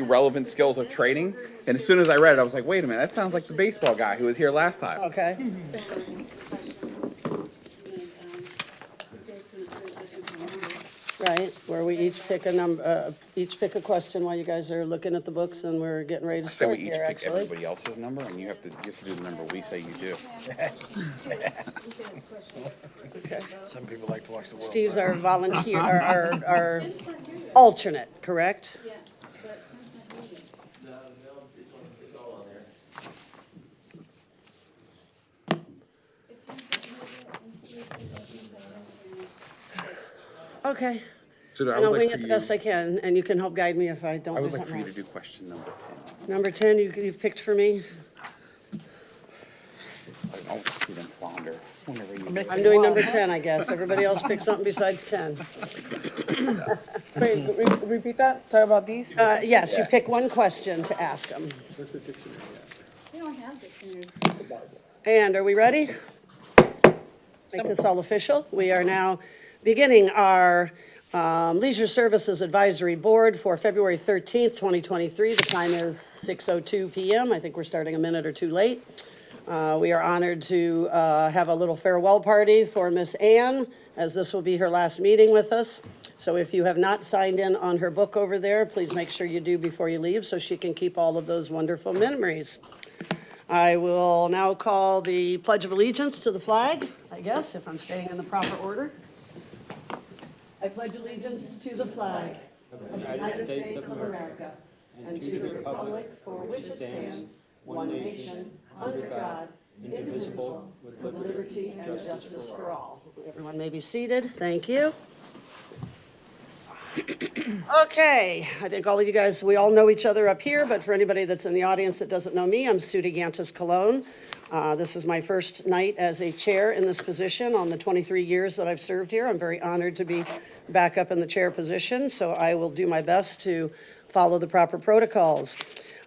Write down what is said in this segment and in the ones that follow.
relevant skills of trading. And as soon as I read it, I was like, wait a minute, that sounds like the baseball guy who was here last time. Okay. Right, where we each pick a number, each pick a question while you guys are looking at the books, and we're getting ready to So we start each here, pick actually. everybody else's number, and you have to do the number we say you do. Okay. Some people like to watch the world. Steve's our volunteer, our alternate, correct? Yes, but that's not easy. No, it's all on there. If you could do it and see if you can choose that other Okay, So and I'll wing it the best I can, and you can help guide me if I don't I do would like for something you to wrong. do question number 10. Number 10, you've picked for me? I want to see them flounder whenever you I'm doing number 10, I guess. Everybody else pick something besides 10. Wait, repeat that? Talk about these? Yes, you pick one question to ask them. We don't have dictionaries. And are we ready? Make this all official. We are now beginning our Leisure Services Advisory Board for February 13th, 2023. The time is 6:02 p.m. I think we're starting a minute or two late. We are honored to have a little farewell party for Miss Ann, as this will be her last meeting with us. So if you have not signed in on her book over there, please make sure you do before you leave so she can keep all of those wonderful memories. I will now call the Pledge of Allegiance to the flag, I guess, if I'm staying in the proper order. I pledge allegiance to the flag of the United States of America and to the republic for which it stands, one nation, under God, indivisible, with liberty and justice for all. Everyone may be seated. Thank you. Okay, I think all of you guys, we all know each other up here, but for anybody that's in the audience that doesn't know me, I'm Sudi Gantis Cologne. This is my first night as a chair in this position on the 23 years that I've served here. I'm very honored to be back up in the chair position, so I will do my best to follow the proper protocols.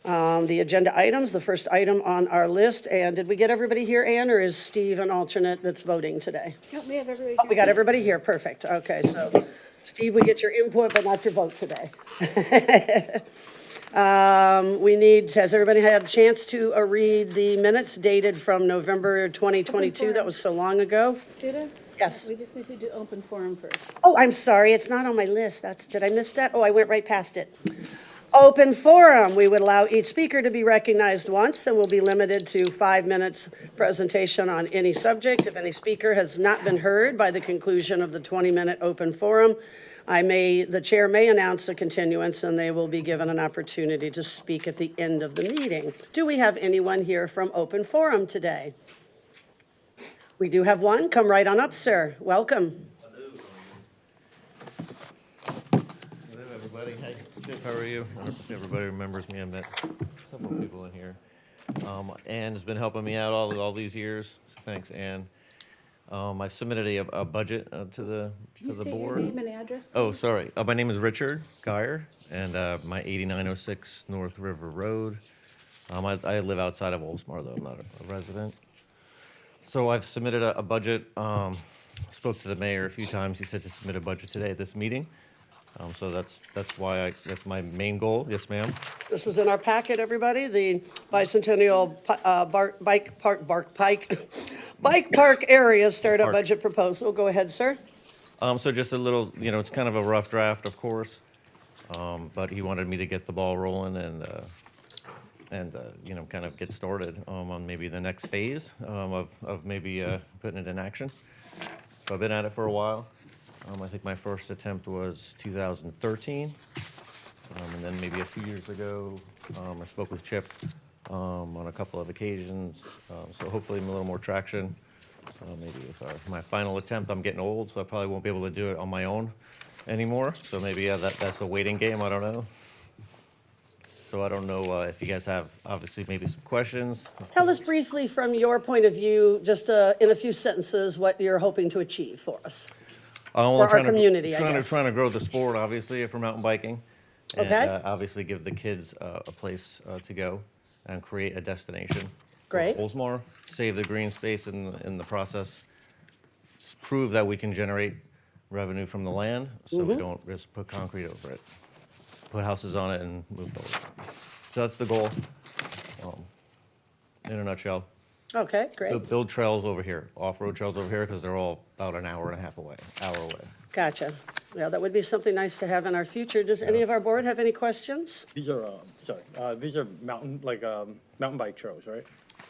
The agenda items, the first item on our list, and did we get everybody here, Ann, or is Steve an alternate that's voting today? Nope, we have everybody Oh, we got everybody here, perfect. Okay, so Steve, we get your input, but not your vote today. Has everybody had a chance to read the minutes dated from November 2022? That was so long ago. Suda? Yes. We just need to do open forum first. Oh, I'm sorry, it's not on my list. Did I miss that? Oh, I went right past it. Open forum, we would allow each speaker to be recognized once, and will be limited to 5 minutes presentation on any subject. If any speaker has not been heard by the conclusion of the 20-minute open forum, the chair may announce a continuance, and they will be given an opportunity to speak at the end of the meeting. Do we have anyone here from open forum today? We do have one. Come right on up, sir. Welcome. Hello, everybody. Hey, Chip, how are you? I don't know if everybody remembers me. I met several people in here. Ann has been helping me out all these years, so thanks, Ann. I've submitted a budget to the board. Your name and address? Oh, sorry. My name is Richard Geyer, and my 8906 North River Road. I live outside of Oldsmar, though I'm not a resident. So I've submitted a budget. Spoke to the mayor a few times. He said to submit a budget today at this meeting. So that's my main goal. Yes, ma'am. This was in our packet, everybody, the bicentennial bike park area startup Park. budget proposal. Go ahead, sir. So just a little, it's kind of a rough draft, of course, but he wanted me to get the ball rolling and kind of get started on maybe the next phase of maybe putting it in action. So I've been at it for a while. I think my first attempt was 2013, and then maybe a few years ago, I spoke with Chip on a couple of occasions. So hopefully a little more traction. Maybe if my final attempt, I'm getting old, so I probably won't be able to do it on my own anymore. So maybe that's a waiting game. I don't know. So I don't know if you guys have, obviously, maybe some questions. Tell us briefly from your point of view, just in a few sentences, what you're hoping to achieve for us. Well, For I'm trying our community, to, I trying guess. to trying to grow the sport, obviously, for mountain biking. And, Okay. obviously, give the kids a place to go and create a destination for Great. Oldsmar. Save the green space in the process. Prove that we can generate revenue from the land, so Mm-hmm. we don't just put concrete over it. put houses on it and move forward. So that's the goal, in a nutshell. Okay, great. Build trails over here, off-road trails over here, because they're all about an hour and a half away, hour away. Gotcha. Yeah, that would be something nice to have in our future. Does any of our board have any questions? These are, these are mountain bike trails, right?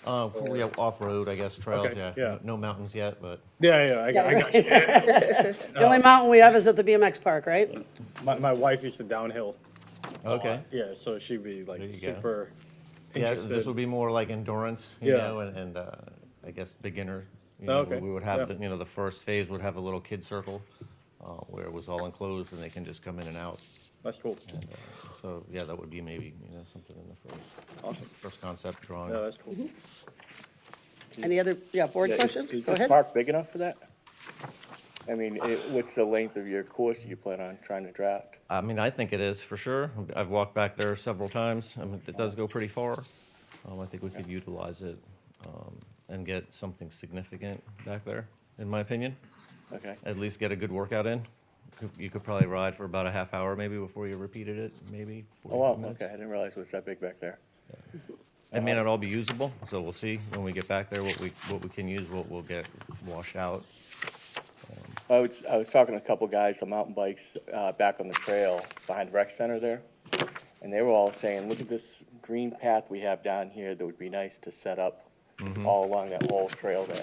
Yeah, off-road, I guess, trails, Okay, yeah. yeah. No mountains yet, but Yeah, I got you. The only mountain we have is at the BMX park, right? My wife used to downhill. a Okay. lot. Yeah, so she'd be like There you go. super yeah, interested. this would be more like endurance, you Yeah. know, and I guess beginner. You Oh, know, okay, We would have, yeah. the first phase would have a little kid circle where it was all enclosed and they can just come in and out. That's cool. And, so, yeah, that would be maybe, something in the Awesome. first concept drawing. Yeah, that's cool. Any other, board questions? Is Go this ahead. park big enough for that? I mean, what's the length of your course you plan on trying to draft? I mean, I think it is for sure. I've walked back there several times. I mean, it does go pretty far. I think we could utilize it and get something significant back there, in my opinion. Okay. At least get a good workout in. You could probably ride for about a half hour maybe before you repeated it, maybe Oh, 45 wow, minutes. okay, I didn't realize it was that big back there. It may not all be usable, so we'll see when we get back there what we can use, what will get washed out. I was talking to a couple guys on mountain bikes, back on the trail behind the rec center there. And they were all saying, look at this green path we have down here that would be nice to set up all along that whole trail there.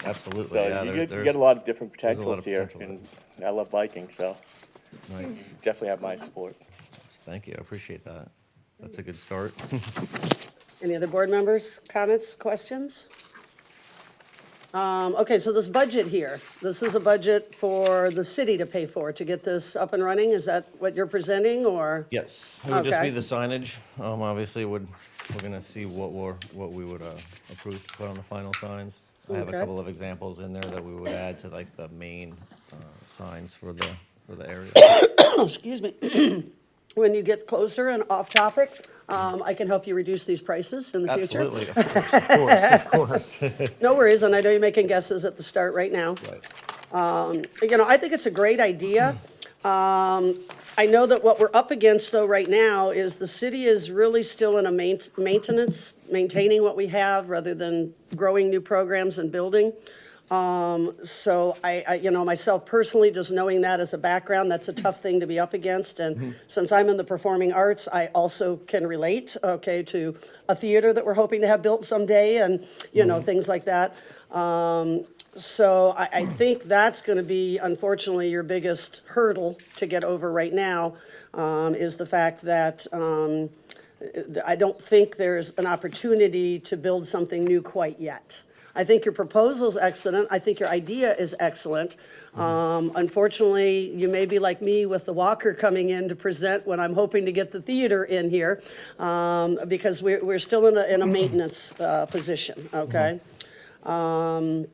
Absolutely, So yeah. you get a lot of different there's a lot potentials of here, potential and I love biking, so Nice. definitely have my support. Thank you, I appreciate that. That's a good start. Any other board members, comments, questions? Okay, so this budget here, this is a budget for the city to pay for, to get this up and running? Is that what you're presenting, or? Yes, it would just Okay. be the signage. Obviously, we're gonna see what we would approve to put on the final signs. I have a Okay. couple of examples in there that we would add to like the main signs for the area. Excuse me. When you get closer and off topic, I can help you reduce these prices in the future. Absolutely, of course. No worries, and I know you're making guesses at the start right now. Right. I think it's a great idea. I know that what we're up against though right now is the city is really still in a maintaining what we have rather than growing new programs and building. So I myself personally, just knowing that as a background, that's a tough thing to be up against. And since I'm in the performing arts, I also can relate, okay, to a theater that we're hoping to have built someday and, things like that. So I think that's going to be, unfortunately, your biggest hurdle to get over right now, is the fact that I don't think there's an opportunity to build something new quite yet. I think your proposal's excellent. I think your idea is excellent. Unfortunately, you may be like me with the walker coming in to present when I'm hoping to get the theater in here, because we're still in a maintenance position, okay? I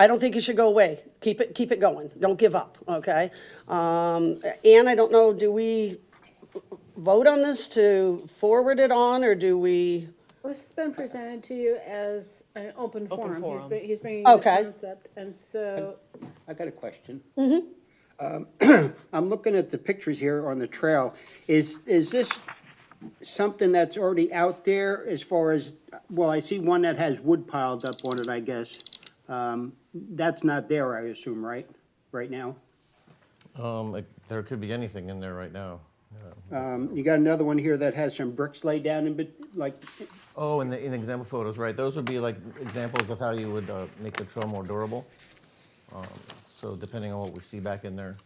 don't think you should go away. Keep it going. Don't give up, okay? Ann, I don't know, do we vote on this to forward it on, or do we? This has been presented to you as an open forum. forum. He's bringing the Okay. concept, and so, I got a question. I'm looking at the pictures here on the trail. Is this something that's already out there as far as, well, I see one that has wood piled up on it, I guess. That's not there, I assume, right now? There could be anything in there right now. You got another one here that has some bricks laid down in, like, Oh, in the example photos, right? Those would be like examples of how you would make the trail more durable. So depending on what we see back in there.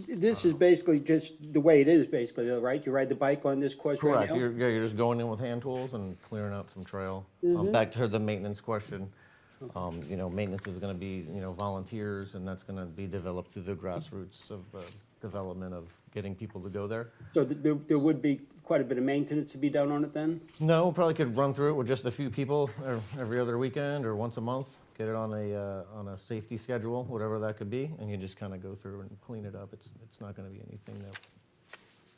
this is basically just the way it is, basically, though, right? You ride the bike on this course right Correct. now? You're just going in with hand tools and clearing out some trail. Back to the maintenance question. Maintenance is going to be, volunteers, and that's going to be developed through the grassroots of development of getting people to go there. So there would be quite a bit of maintenance to be done on it then? No, we probably could run through it with just a few people every other weekend or once a month. Get it on a safety schedule, whatever that could be, and you just kind of go through and clean it up. It's not going to be anything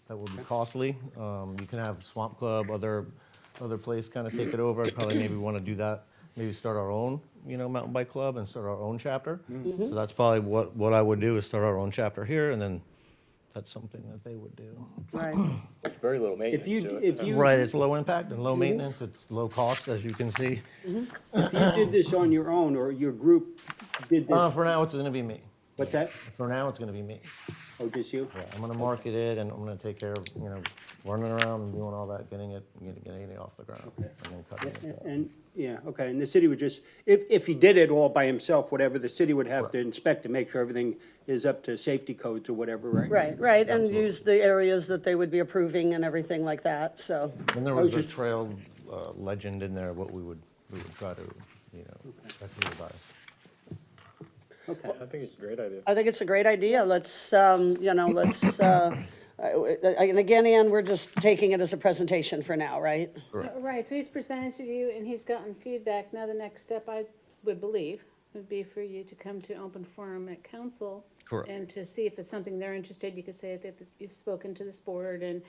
that would be costly. You can have Swamp Club, other place kind of take it over. I'd probably maybe want to do that. Maybe start our own, mountain bike club and start our own chapter. So that's probably what I would do is start our own chapter here and then that's something that they would do. Right. Very little If maintenance you, to it. if you, Right, it's low impact and low maintenance, it's low cost, as you can see. if you did this on your own, or your group did this, For now, it's gonna be me. what's that? For now, it's gonna be me. Oh, just you? Yeah, I'm gonna market it, and I'm gonna take care of, running around and doing all that, getting it off the ground, and then cutting it up. And, yeah, okay, and the city would just, if he did it all by himself, whatever, the city would have to inspect to make sure everything is up to safety codes or whatever, right? Right, right, and use the areas that they would be approving and everything like that, so. And there was a trail legend in there, what we would try to, adhere by. Okay. I think it's a great idea. I think it's a great idea. Let's, and again, Ann, we're just taking it as a presentation for now, right? Right, so he's presented to you and he's gotten feedback. Now the next step, I would believe, would be for you to come to open forum at council. Correct. And to see if it's something they're interested, you could say that you've spoken to this board and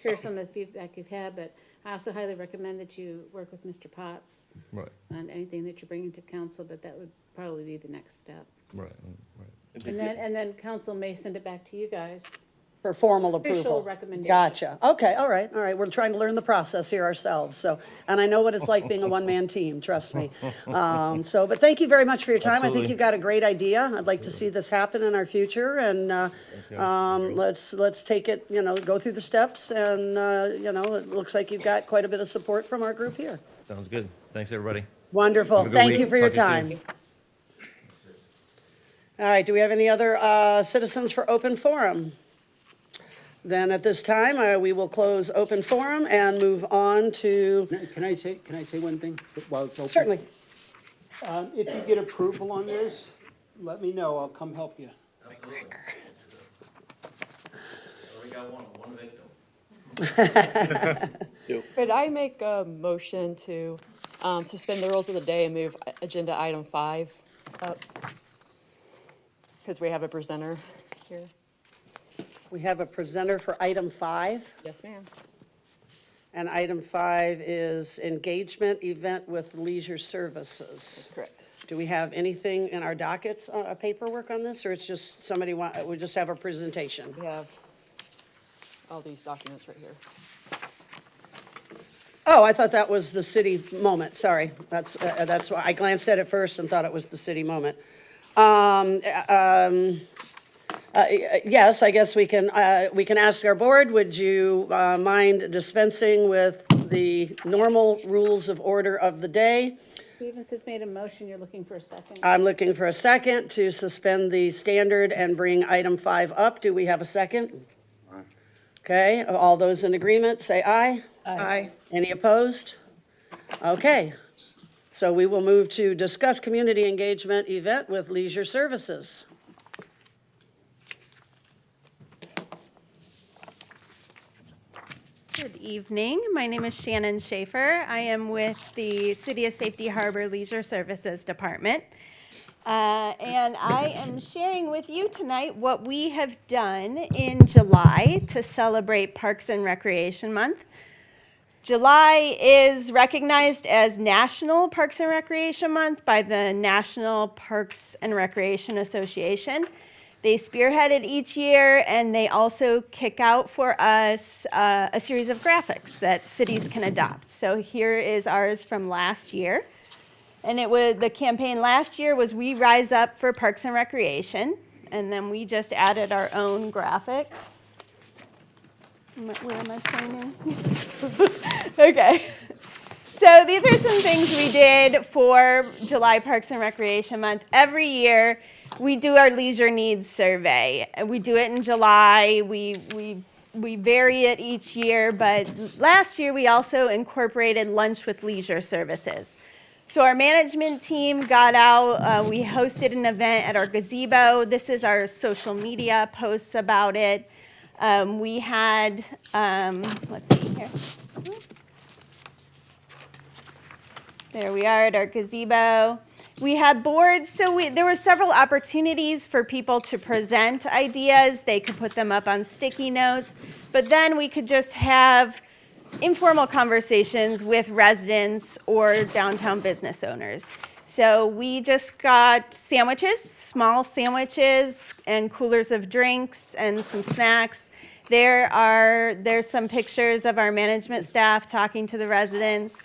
share some of the feedback you've had, but I also highly recommend that you work with Mr. Potts Right, on anything that you're bringing to council, but that would probably be the next step. right. And then council may send it back to you guys. For formal Official approval. recommendation. Gotcha. Okay, all right, all right. We're trying to learn the process here ourselves, so, and I know what it's like being a one-man team, trust me. But thank you very much for your time. I think Absolutely. you've got a great idea. I'd like to see this happen in our future, and let's take it, go through the steps, and, it looks like you've got quite a bit of support from our group here. Sounds good. Thanks, everybody. Wonderful. Have a good Thank week. you for your Talk to you soon. time. All right, do we have any other citizens for open forum? Then at this time, we will close open forum and move on to, Can I say one thing while it's open? certainly. If you get approval on this, let me know, I'll come help you. We got one victim. Could I make a motion to suspend the rules of the day and move agenda item 5 up? Because we have a presenter here. We have a presenter for item 5, Yes, ma'am. and item 5 is engagement event with leisure services. Correct. Do we have anything in our dockets, paperwork on this, or it's just we just have a presentation? We have all these documents right here. Oh, I thought that was the city moment, sorry. That's why I glanced at it first and thought it was the city moment. Yes, I guess we can ask our board, would you mind dispensing with the normal rules of order of the day? Stevens has made a motion, you're looking for a second. I'm looking for a second to suspend the standard and bring item 5 up. Do we have a second? Okay, all those in agreement, say aye. Aye. Any opposed? Okay, so we will move to discuss community engagement event with leisure services. Good evening. My name is Shannon Schaefer. I am with the City of Safety Harbor Leisure Services Department. And I am sharing with you tonight what we have done in July to celebrate Parks and Recreation Month. July is recognized as National Parks and Recreation Month by the National Parks and Recreation Association. They spearhead it each year, and they also kick out for us a series of graphics that cities can adopt. So here is ours from last year. And the campaign last year was We Rise Up for Parks and Recreation. And then we just added our own graphics. Where am I pointing? Okay. So these are some things we did for July Parks and Recreation Month. Every year, we do our leisure needs survey. We do it in July. We vary it each year, but last year we also incorporated lunch with leisure services. So our management team got out. We hosted an event at our gazebo. This is our social media posts about it. We had, let's see here. There we are at our gazebo. We had boards, so there were several opportunities for people to present ideas. They could put them up on sticky notes, but then we could just have informal conversations with residents or downtown business owners. So we just got sandwiches, small sandwiches, and coolers of drinks and some snacks. There's some pictures of our management staff talking to the residents.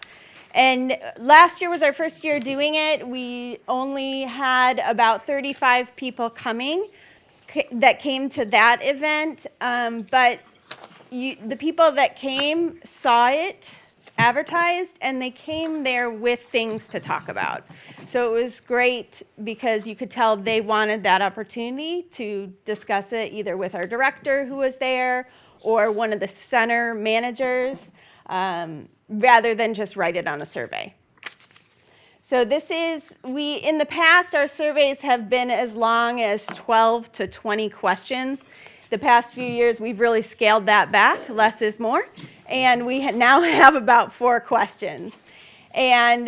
And last year was our first year doing it. We only had about 35 people coming that came to that event. But the people that came saw it advertised, and they came there with things to talk about. So it was great because you could tell they wanted that opportunity to discuss it either with our director who was there or one of the center managers, rather than just write it on a survey. So in the past, our surveys have been as long as 12 to 20 questions. The past few years, we've really scaled that back, less is more, and we now have about 4 questions. And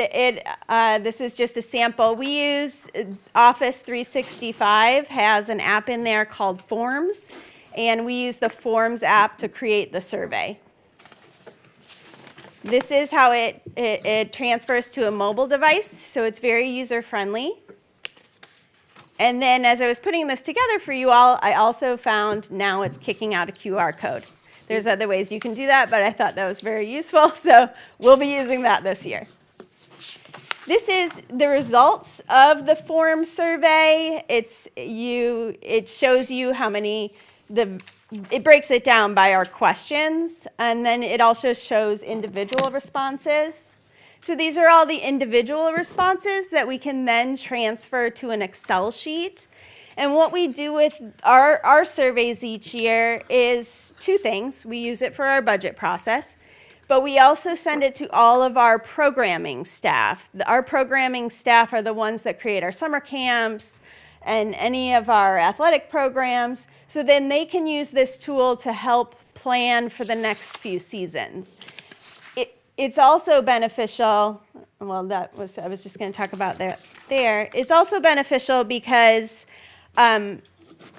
this is just a sample. We use Office 365, has an app in there called Forms, and we use the Forms app to create the survey. This is how it transfers to a mobile device, so it's very user-friendly. And then as I was putting this together for you all, I also found now it's kicking out a QR code. There's other ways you can do that, but I thought that was very useful, so we'll be using that this year. This is the results of the form survey. It shows you how many, it breaks it down by our questions, and then it also shows individual responses. So these are all the individual responses that we can then transfer to an Excel sheet. And what we do with our surveys each year is 2 things. We use it for our budget process, but we also send it to all of our programming staff. Our programming staff are the ones that create our summer camps and any of our athletic programs. So then they can use this tool to help plan for the next few seasons. It's also beneficial, well, I was just going to talk about there. It's also beneficial because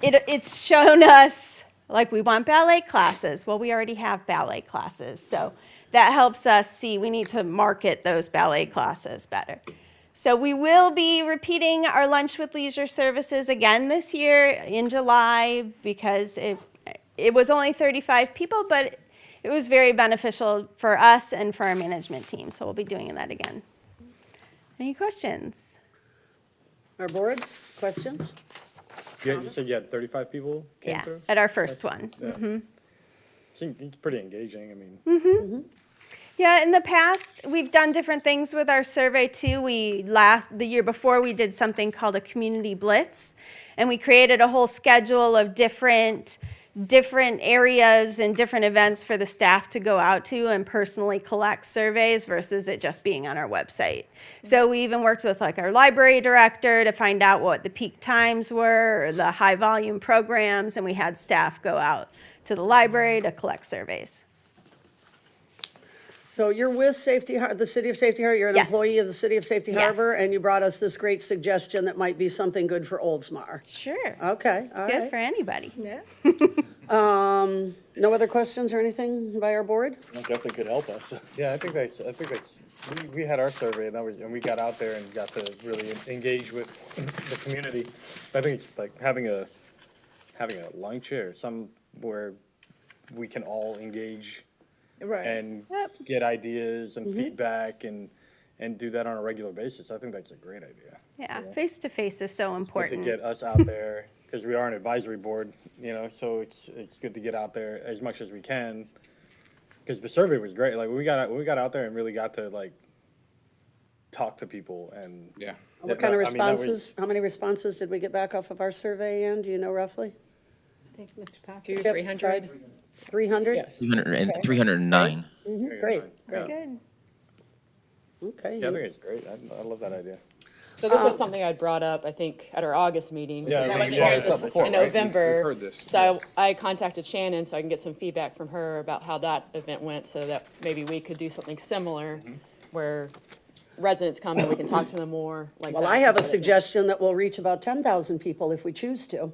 it's shown us, like, we want ballet classes. Well, we already have ballet classes, so that helps us see we need to market those ballet classes better. So we will be repeating our Lunch with Leisure Services again this year in July because it was only 35 people, but it was very beneficial for us and for our management team, so we'll be doing that again. Any questions? Our board, questions? Yeah, you said you had 35 people came Yeah, through? at our first one. Yeah. It's pretty engaging, I mean. Yeah, in the past, we've done different things with our survey too. The year before, we did something called a community blitz, and we created a whole schedule of different areas and different events for the staff to go out to and personally collect surveys versus it just being on our website. So we even worked with like our library director to find out what the peak times were or the high volume programs, and we had staff go out to the library to collect surveys. So you're with the City of Safety Harbor, you're an Yes. employee of the City of Safety Yes. Harbor, and you brought us this great suggestion that might be something good for Oldsmar. Sure. Okay, all Good right. for anybody. Yeah. No other questions or anything by our board? That definitely could help us. Yeah, I think that's, we had our survey and we got out there and got to really engage with the community. I think it's like having a lunch or where we can all engage Right. and Yep. get ideas and feedback and do that on a regular basis. I think that's a great idea. Yeah, face-to-face is so Good important. to get us out there, because we are an advisory board, so it's good to get out there as much as we can. Because the survey was great. Like we got out there and really got to like talk to people and Yeah. What kind of I mean, that was- responses, how many responses did we get back off of our survey, Ann? Do you know roughly? I think Mr. Patrick. 300. 300? 309. Great, That's great. good. Okay. Yeah, I think it's great. I love that idea. So this was something I brought up, I think, at our August meeting. Yeah, I we- wasn't yeah, here it's up this- before, in right? November. We've heard this. So I contacted Shannon so I can get some feedback from her about how that event went, so that maybe we could do something similar where residents come and we can talk to them more like that. Well, I have a instead of- suggestion that will reach about 10,000 people if we choose to.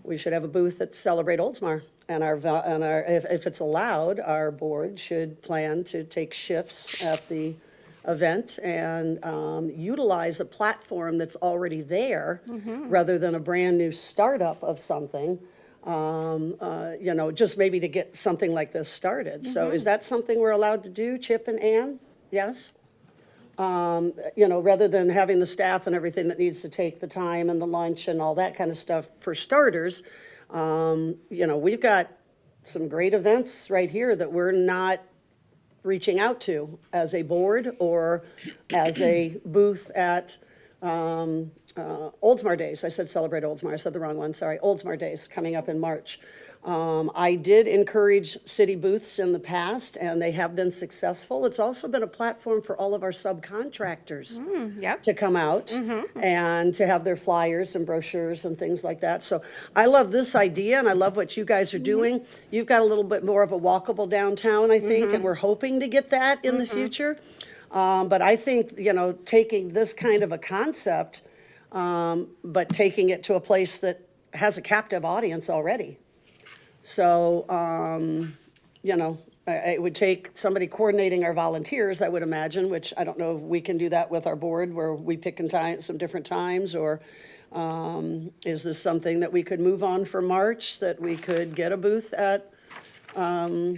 We should have a booth at Celebrate Oldsmar. And if it's allowed, our board should plan to take shifts at the event and utilize a platform that's already there rather than a brand-new startup of something, just maybe to get something like this started. So is that something we're allowed to do, Chip and Ann? Yes? Rather than having the staff and everything that needs to take the time and the lunch and all that kind of stuff for starters, we've got some great events right here that we're not reaching out to as a board or as a booth at Oldsmar Days. I said Celebrate Oldsmar. I said the wrong one. Sorry. Oldsmar Days coming up in March. I did encourage city booths in the past, and they have been successful. It's also been a platform for all of our subcontractors to come out and to have their flyers and brochures and things like that. So I love this idea, and I love what you guys are doing. You've got a little bit more of a walkable downtown, I think, and we're hoping to get that in the future. But I think, taking this kind of a concept, but taking it to a place that has a captive audience already. So, it would take somebody coordinating our volunteers, I would imagine, which I don't know if we can do that with our board where we pick some different times, or is this something that we could move on for March, that we could get a booth at Oldsmar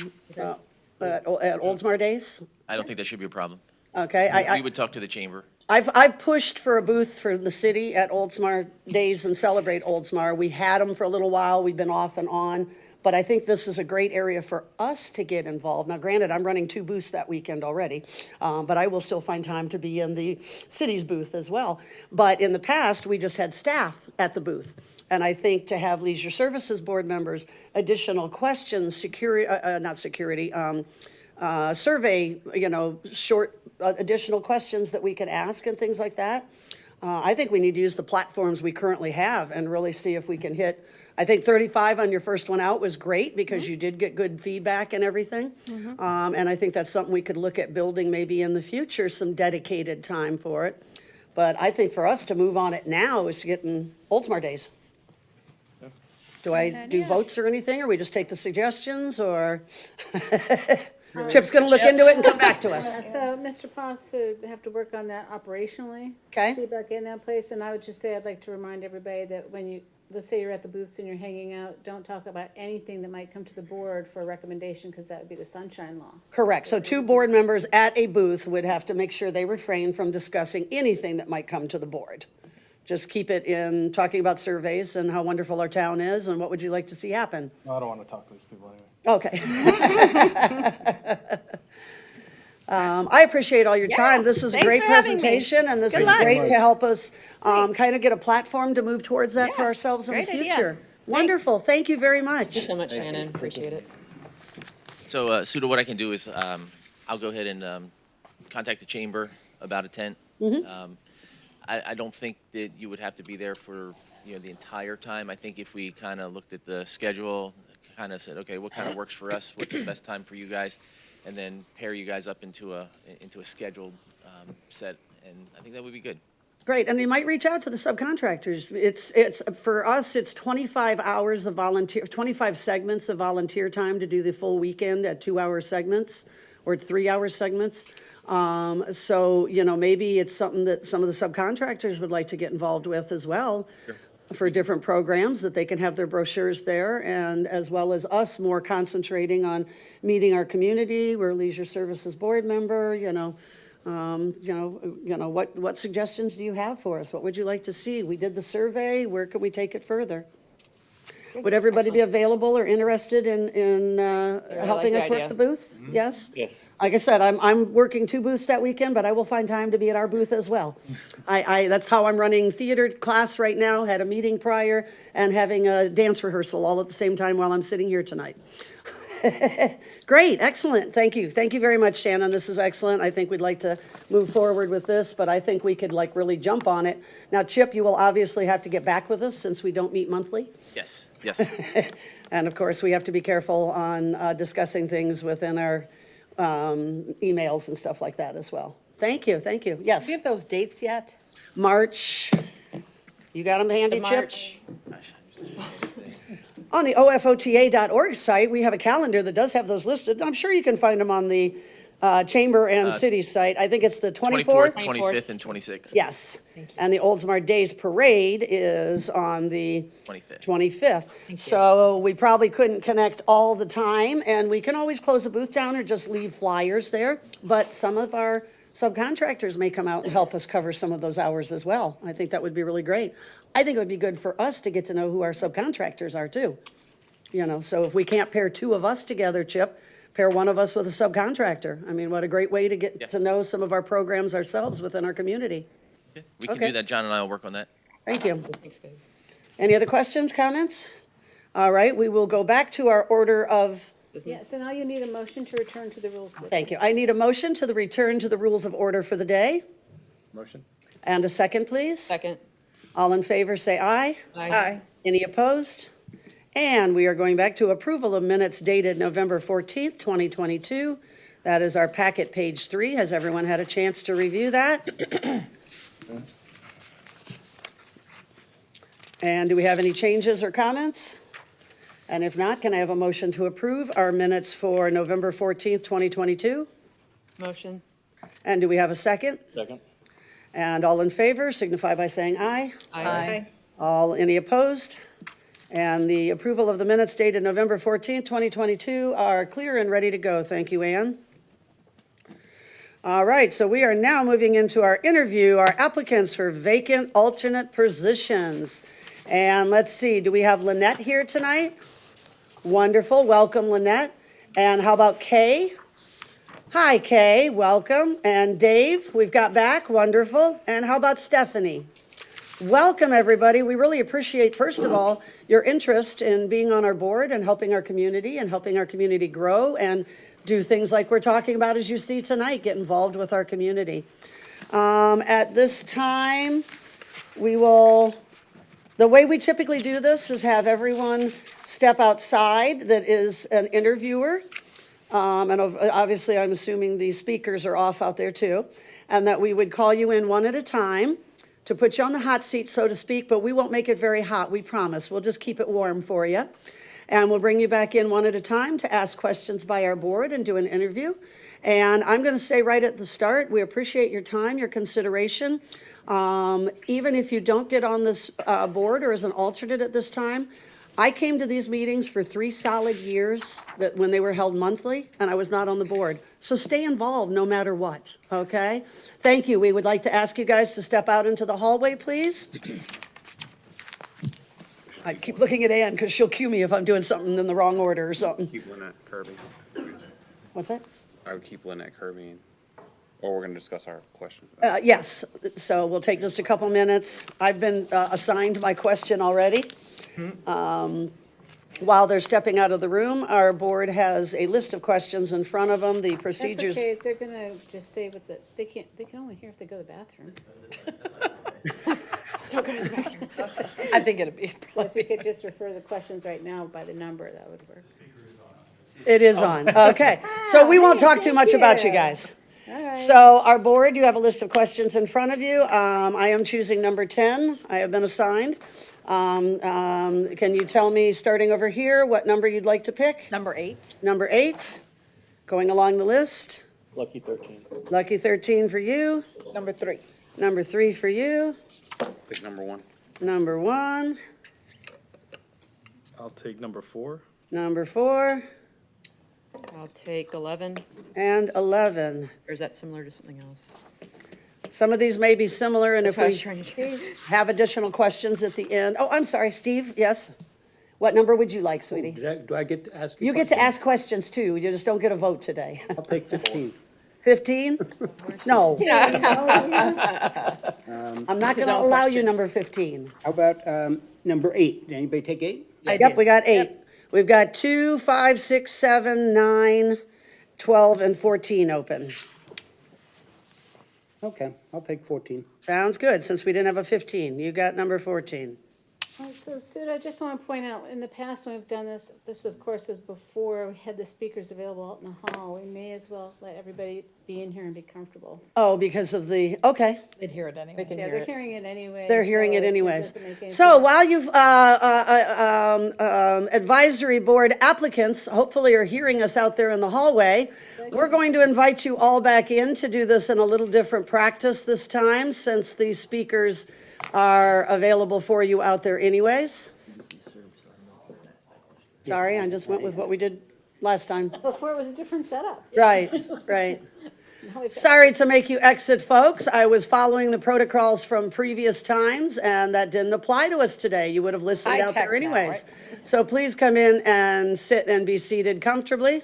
Days? I don't think that should be a problem. Okay, We would talk to the chamber. I've pushed for a booth for the city at Oldsmar Days and Celebrate Oldsmar. We had them for a little while. We've been off and on. But I think this is a great area for us to get involved. Now, granted, I'm running 2 booths that weekend already, but I will still find time to be in the city's booth as well. But in the past, we just had staff at the booth. And I think to have Leisure Services Board members, additional questions, survey, short additional questions that we can ask and things like that. I think we need to use the platforms we currently have and really see if we can hit. I think 35 on your first one out was great because you did get good feedback and everything. And I think that's something we could look at building maybe in the future, some dedicated time for it. But I think for us to move on it now is to get in Oldsmar Days. Do I do votes or anything, or we just take the suggestions, or? Chip's gonna look into it and come back to us. So Mr. Poss would have to work on that operationally. Okay. See about getting that place, and I would just say, I'd like to remind everybody that when let's say you're at the booths and you're hanging out, don't talk about anything that might come to the board for a recommendation, because that would be the sunshine law. Correct. So 2 board members at a booth would have to make sure they refrain from discussing anything that might come to the board. Just keep it in talking about surveys and how wonderful our town is and what would you like to see happen. No, I don't want to talk to those people anyway. Okay. I appreciate all your time. This is a thanks great for having me. presentation, and this Good is luck. great to help us Thanks. kind of get a platform to move towards that for Yeah, ourselves in the great idea. future. Wonderful. Thank you very much. Thank you so much, Shannon. Appreciate it. So, Suda, what I can do is I'll go ahead and contact the chamber about a tent. I don't think that you would have to be there for the entire time. I think if we kind of looked at the schedule, kind of said, okay, what kind of works for us? What's the best time for you guys? And then pair you guys up into a scheduled set, and I think that would be good. Great, and you might reach out to the subcontractors. It's for us, it's 25 hours of 25 segments of volunteer time to do the full weekend at 2-hour segments or 3-hour segments. So, maybe it's something that some of the subcontractors would like to get involved with as well. Sure. For different programs, that they can have their brochures there, and as well as us more concentrating on meeting our community. We're a Leisure Services Board member, what suggestions do you have for us? What would you like to see? We did the survey. Where can we take it further? Would everybody be available or interested in helping the us work idea. the booth? Yes? Yes. Like I said, I'm working 2 booths that weekend, but I will find time to be at our booth as well. That's how I'm running theater class right now, had a meeting prior, and having a dance rehearsal all at the same time while I'm sitting here tonight. Great, excellent, thank you. Thank you very much, Shannon, this is excellent. I think we'd like to move forward with this, but I think we could really jump on it. Now, Chip, you will obviously have to get back with us since we don't meet monthly. Yes, yes. And of course, we have to be careful on discussing things within our emails and stuff like that as well. Thank you, yes. Do you have those dates yet? March, you got them handy, Chip? March. On the ofota.org site, we have a calendar that does have those listed. I'm sure you can find them on the Chamber and City site. I think it's the 24th, 24th? 25th, and 26th. Yes. And the Oldsmar Days Parade is on the 25th. 25th. So we probably couldn't connect all the time, and we can always close the booth down or just leave flyers there. But some of our subcontractors may come out and help us cover some of those hours as well. I think that would be really great. I think it would be good for us to get to know who our subcontractors are too. You know, so if we can't pair two of us together, Chip, pair one of us with a subcontractor. I mean, what a great way to get to know some of our programs ourselves within our community. Yeah, we can Okay. do that. John and I will work on that. Thank you. Thanks, guys. Any other questions, comments? All right, we will go back to our order of, Yeah, so now you need a motion to return to the rules. committee. thank you. I need a motion to the return to the rules of order for the day. Motion? And a second, please. Second. All in favor, say aye. Aye. Any opposed? And we are going back to approval of minutes dated November 14th, 2022. That is our packet, page 3. Has everyone had a chance to review that? And do we have any changes or comments? And if not, can I have a motion to approve our minutes for November 14th, 2022? Motion. And do we have a second? Second? And all in favor signify by saying aye. Aye. All, any opposed? And the approval of the minutes dated November 14th, 2022 are clear and ready to go. Thank you, Ann. All right, so we are now moving into our interview, our applicants for vacant alternate positions. And let's see, do we have Lynette here tonight? Wonderful, welcome Lynette. And how about Kay? Hi Kay, welcome. And Dave, we've got back, wonderful. And how about Stephanie? Welcome, everybody. We really appreciate, first of all, your interest in being on our board and helping our community grow and do things like we're talking about as you see tonight, get involved with our community. At this time, the way we typically do this is have everyone step outside that is an interviewer. And obviously, I'm assuming the speakers are off out there too, and that we would call you in one at a time to put you on the hot seat, so to speak, but we won't make it very hot, we promise. We'll just keep it warm for you. And we'll bring you back in one at a time to ask questions by our board and do an interview. And I'm going to say right at the start, we appreciate your time, your consideration. Even if you don't get on this board or as an alternate at this time, I came to these meetings for 3 solid years when they were held monthly, and I was not on the board. So stay involved no matter what, okay? Thank you. We would like to ask you guys to step out into the hallway, please. I keep looking at Ann because she'll cue me if I'm doing something in the wrong order or something. Keep Lynette Kirby. What's that? I would keep Lynette Kirby, or we're going to discuss our questions. Yes, so we'll take just a couple minutes. I've been assigned my question already. While they're stepping out of the room, our board has a list of questions in front of them, the procedures. That's okay, they're gonna just say they can only hear if they go to the bathroom. Don't go to the bathroom. I think it'd be. If we could just refer the questions right now by the number, that would work. It is on, okay. So we won't talk too much about you guys. All right. So our board, you have a list of questions in front of you. I am choosing number 10. I have been assigned. Can you tell me, starting over here, what number you'd like to pick? Number 8. Number 8, going along the list. Lucky 13. Lucky 13 for you. Number 3. Number 3 for you. Pick number 1. Number 1. I'll take number 4. Number 4. I'll take 11. And 11. Or is that similar to something else? Some of these may be similar, and That's if what I was we trying to. have additional questions at the end. Oh, I'm sorry, Steve, yes? What number would you like, sweetie? Do I get to ask? You get to ask questions too, you just don't get a vote today. I'll take 15. 15? No, I'm not His gonna own allow you question. number 15. How about number 8? Did anybody take 8? Yep, we got 8. We've got 2, 5, 6, 7, 9, 12, and 14 open. Okay, I'll take 14. Sounds good, since we didn't have a 15. You got number 14. So Sue, I just want to point out, in the past when we've done this, this of course was before we had the speakers available out in the hall. We may as well let everybody be in here and be comfortable. Oh, because of the, okay. They'd hear it anyway. Yeah, they're hearing it anyway. They're hearing so it anyways. doesn't make any So sense. while you've, advisory board applicants hopefully are hearing us out there in the hallway, we're going to invite you all back in to do this in a little different practice this time, since these speakers are available for you out there anyways. Sorry, I just went with what we did last time. Before it was a different setup. Right, right. Now we've got- Sorry to make you exit, folks. I was following the protocols from previous times, and that didn't apply to us today. You would have listened out there High-tech now, anyways. So please come in and sit and be seated comfortably.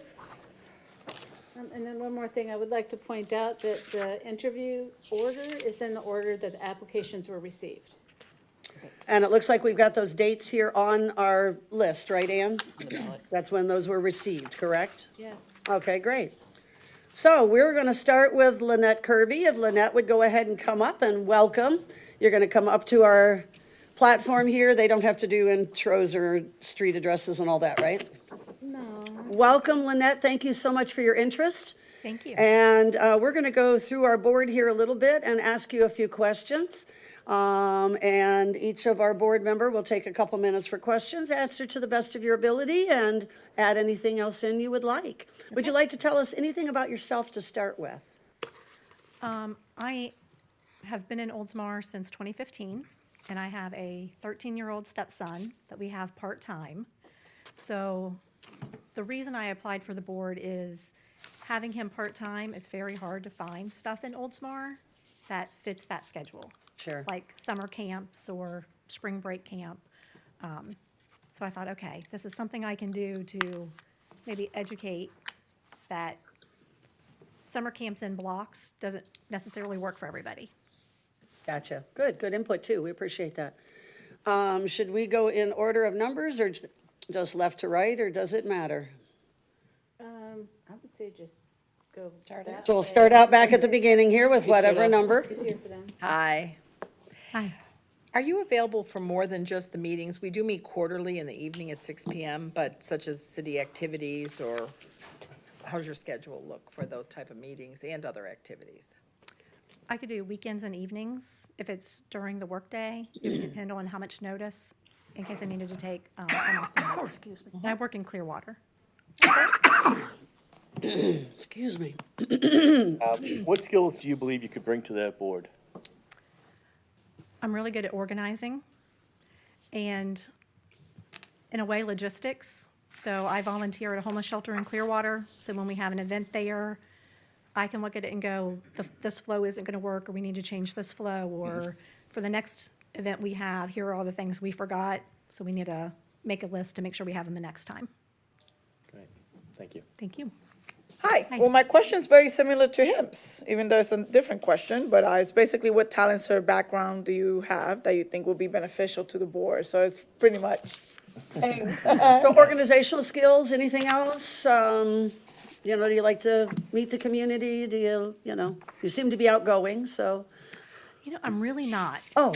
And then one more thing, I would like to point out that the interview order is in the order that the applications were received. And it looks like we've got those dates here on our list, right, Ann? That's when those were received, correct? Yes. Okay, great. So we're going to start with Lynette Kirby. If Lynette would go ahead and come up and welcome. You're going to come up to our platform here. They don't have to do intros or street addresses and all that, right? No. Welcome, Lynette. Thank you so much for your interest. Thank you. And we're going to go through our board here a little bit and ask you a few questions. And each of our board member will take a couple minutes for questions, answer to the best of your ability, and add anything else in you would like. Would you like to tell us anything about yourself to start with? I have been in Oldsmar since 2015, and I have a 13-year-old stepson that we have part-time. So the reason I applied for the board is having him part-time, it's very hard to find stuff in Oldsmar that fits that schedule. Sure. Like summer camps or spring break camp. So I thought, okay, this is something I can do to maybe educate that summer camps in blocks doesn't necessarily work for everybody. Gotcha. Good input too. We appreciate that. Should we go in order of numbers or just left to right, or does it matter? I would say just go. that So we'll way. start out back at the beginning here with whatever number. Easier for them. Hi. Hi. Are you available for more than just the meetings? We do meet quarterly in the evening at 6 PM, but such as city activities, or how's your schedule look for those type of meetings and other activities? I could do weekends and evenings if it's during the workday. It would depend on how much notice in case I needed to take time off from work. Excuse me. And I work in Clearwater. Excuse me. What skills do you believe you could bring to that board? I'm really good at organizing and, in a way, logistics. So I volunteer at a homeless shelter in Clearwater. So when we have an event there, I can look at it and go, this flow isn't going to work, or we need to change this flow, or for the next event we have, here are all the things we forgot. So we need to make a list to make sure we have them the next time. Great, thank you. Thank you. Hi. Well, my question is very similar to him's, even though it's a different question, but it's basically what talents or background do you have that you think will be beneficial to the board? So it's pretty much same. So organizational skills, anything else? Do you like to meet the community? Do you seem to be outgoing, so. I'm really not. Oh,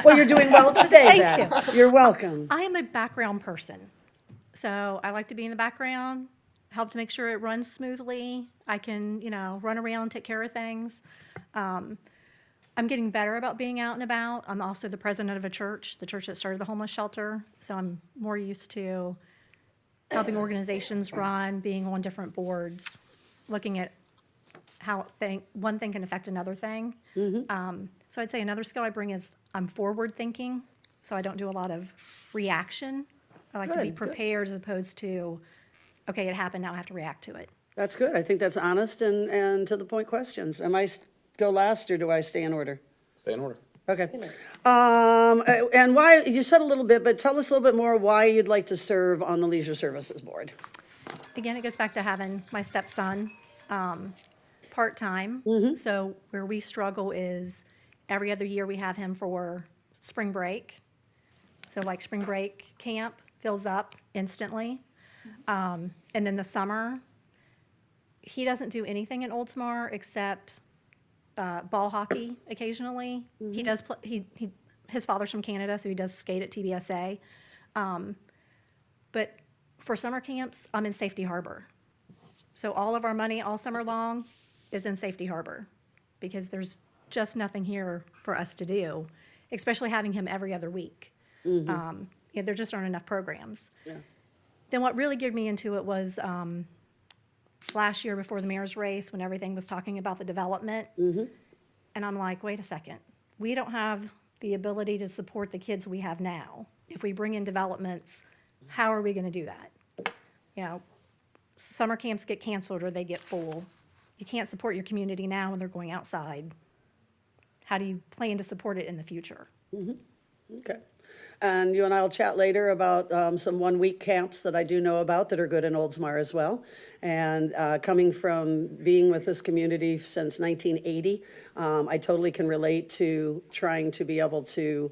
well, you're doing well today then. Thank you. You're welcome. I am a background person. So I like to be in the background, help to make sure it runs smoothly. I can, run around, take care of things. I'm getting better about being out and about. I'm also the president of a church, the church that started the homeless shelter. So I'm more used to helping organizations run, being on different boards, looking at how one thing can affect another thing. So I'd say another skill I bring is I'm forward thinking. So I don't do a lot of reaction. I like to be Good. prepared as opposed to, okay, it happened, now I have to react to it. That's good. I think that's honest and to the point questions. Am I go last or do I stay in order? Stay in order. Okay. And why, you said a little bit, but tell us a little bit more why you'd like to serve on the Leisure Services Board. Again, it goes back to having my stepson part-time. So where we struggle is every other year we have him for spring break. So like spring break camp fills up instantly. And then the summer, he doesn't do anything in Oldsmar except ball hockey occasionally. He does play, his father's from Canada, so he does skate at TBSA. But for summer camps, I'm in Safety Harbor. So all of our money all summer long is in Safety Harbor because there's just nothing here for us to do, especially having him every other week. There just aren't enough programs. Then what really geared me into it was last year before the mayor's race when everything was talking about the development. And I'm like, wait a second. We don't have the ability to support the kids we have now. If we bring in developments, how are we going to do that? Summer camps get canceled or they get full. You can't support your community now when they're going outside. How do you plan to support it in the future? Okay. And you and I will chat later about some one-week camps that I do know about that are good in Oldsmar as well. And coming from being with this community since 1980, I totally can relate to trying to be able to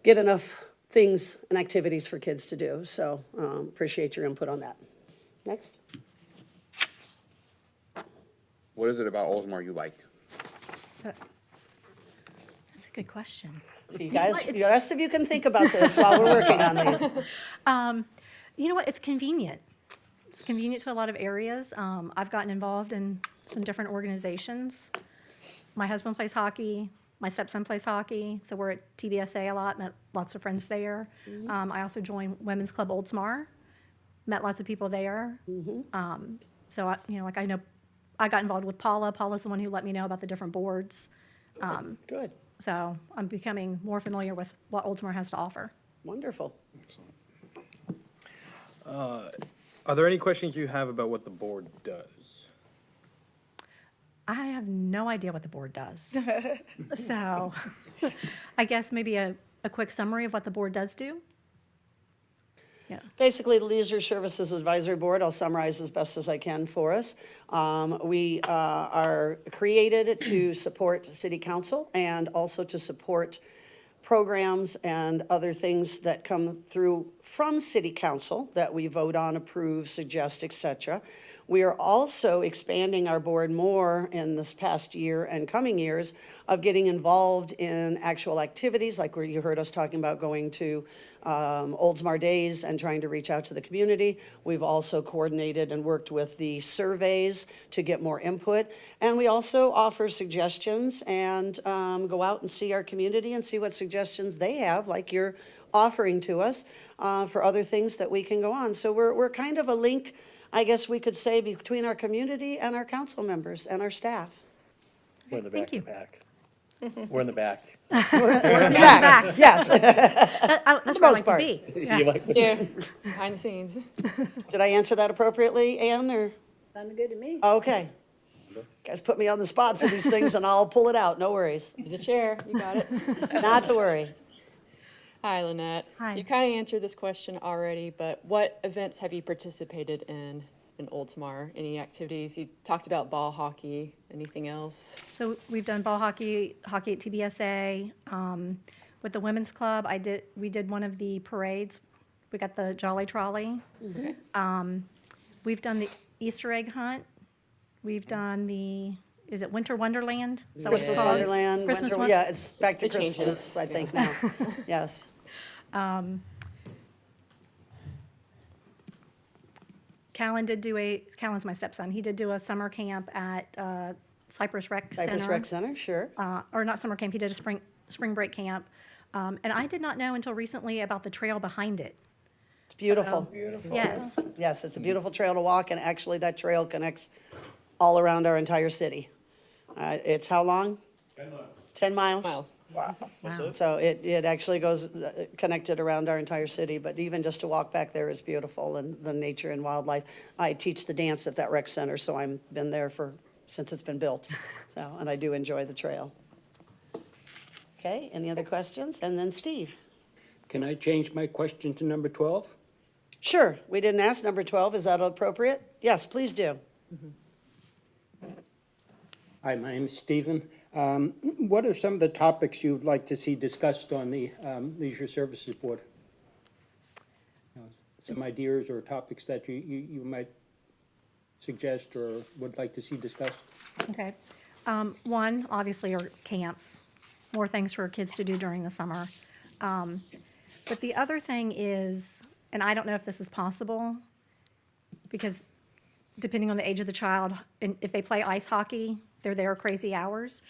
get enough things and activities for kids to do. So appreciate your input on that. Next. What is it about Oldsmar you like? That's a good question. So you guys, the rest of you can think about this while we're working on these. You know what? It's convenient. It's convenient to a lot of areas. I've gotten involved in some different organizations. My husband plays hockey. My stepson plays hockey. So we're at TBSA a lot, met lots of friends there. I also joined Women's Club Oldsmar, met lots of people there. So, I know I got involved with Paula. Paula's the one who let me know about the different boards. Good. So I'm becoming more familiar with what Oldsmar has to offer. Wonderful. Are there any questions you have about what the board does? I have no idea what the board does. So I guess maybe a quick summary of what the board does do. Basically, the Leisure Services Advisory Board, I'll summarize as best as I can for us. We are created to support City Council and also to support programs and other things that come through from City Council that we vote on, approve, suggest, etc. We are also expanding our board more in this past year and coming years of getting involved in actual activities, like where you heard us talking about going to Oldsmar Days and trying to reach out to the community. We've also coordinated and worked with the surveys to get more input. And we also offer suggestions and go out and see our community and see what suggestions they have, like you're offering to us for other things that we can go on. So we're kind of a link, I guess we could say, between our community and our council members and our staff. We're in the Thank you. back. We're in the back. We're in the back, yes. That's where I like to be. You like the- Yeah, behind the scenes. Did I answer that appropriately, Ann, or? Sounded good to me. Okay. Guys put me on the spot for these things and I'll pull it out, no worries. You're the chair, you got it. Not to worry. Hi, Lynette. Hi. You kind of answered this question already, but what events have you participated in Oldsmar? Any activities? You talked about ball hockey. Anything else? So we've done ball hockey at TBSA. With the women's club, we did one of the parades. We got the Jolly Trolley. We've done the Easter egg hunt. We've done is it Winter Wonderland? Is that what it's Christmas called? Wonderland. Christmas Winter- Won- Yeah, it's back to It changes. Christmas, I think now. Yes. Callan's my stepson. He did do a summer camp at Cypress Rec Center. Cypress Rec Center, sure. Or not summer camp, he did a spring break camp. And I did not know until recently about the trail behind it. It's beautiful. Yes. Yes, it's a beautiful trail to walk, and actually that trail connects all around our entire city. It's how long? 10 miles. 10 miles? Miles. Wow. So it actually goes connected around our entire city, but even just to walk back there is beautiful, and the nature and wildlife. I teach the dance at that rec center, so I've been there since it's been built. So, and I do enjoy the trail. Okay, any other questions? And then Steve. Can I change my question to number 12? Sure, we didn't ask number 12, is that appropriate? Yes, please do. Hi, my name is Stephen. What are some of the topics you'd like to see discussed on the Leisure Services Board? Some ideas or topics that you might suggest or would like to see discussed? Okay. One, obviously, are camps. more things for kids to do during the summer. But the other thing is, and I don't know if this is possible, because depending on the age of the child, and if they play ice hockey, they're there crazy hours.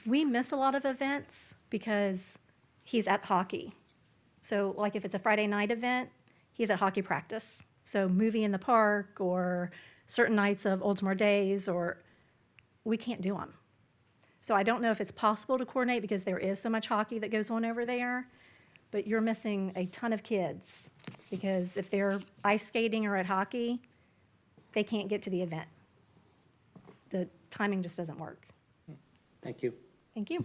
We miss a lot of events because he's at hockey. So like if it's a Friday night event, he's at hockey practice. So movie in the park or certain nights of Oldsmar days, or we can't do them. So I don't know if it's possible to coordinate because there is so much hockey that goes on over there, but you're missing a ton of kids because if they're ice skating or at hockey, they can't get to the event. The timing just doesn't work. Thank you. Thank you.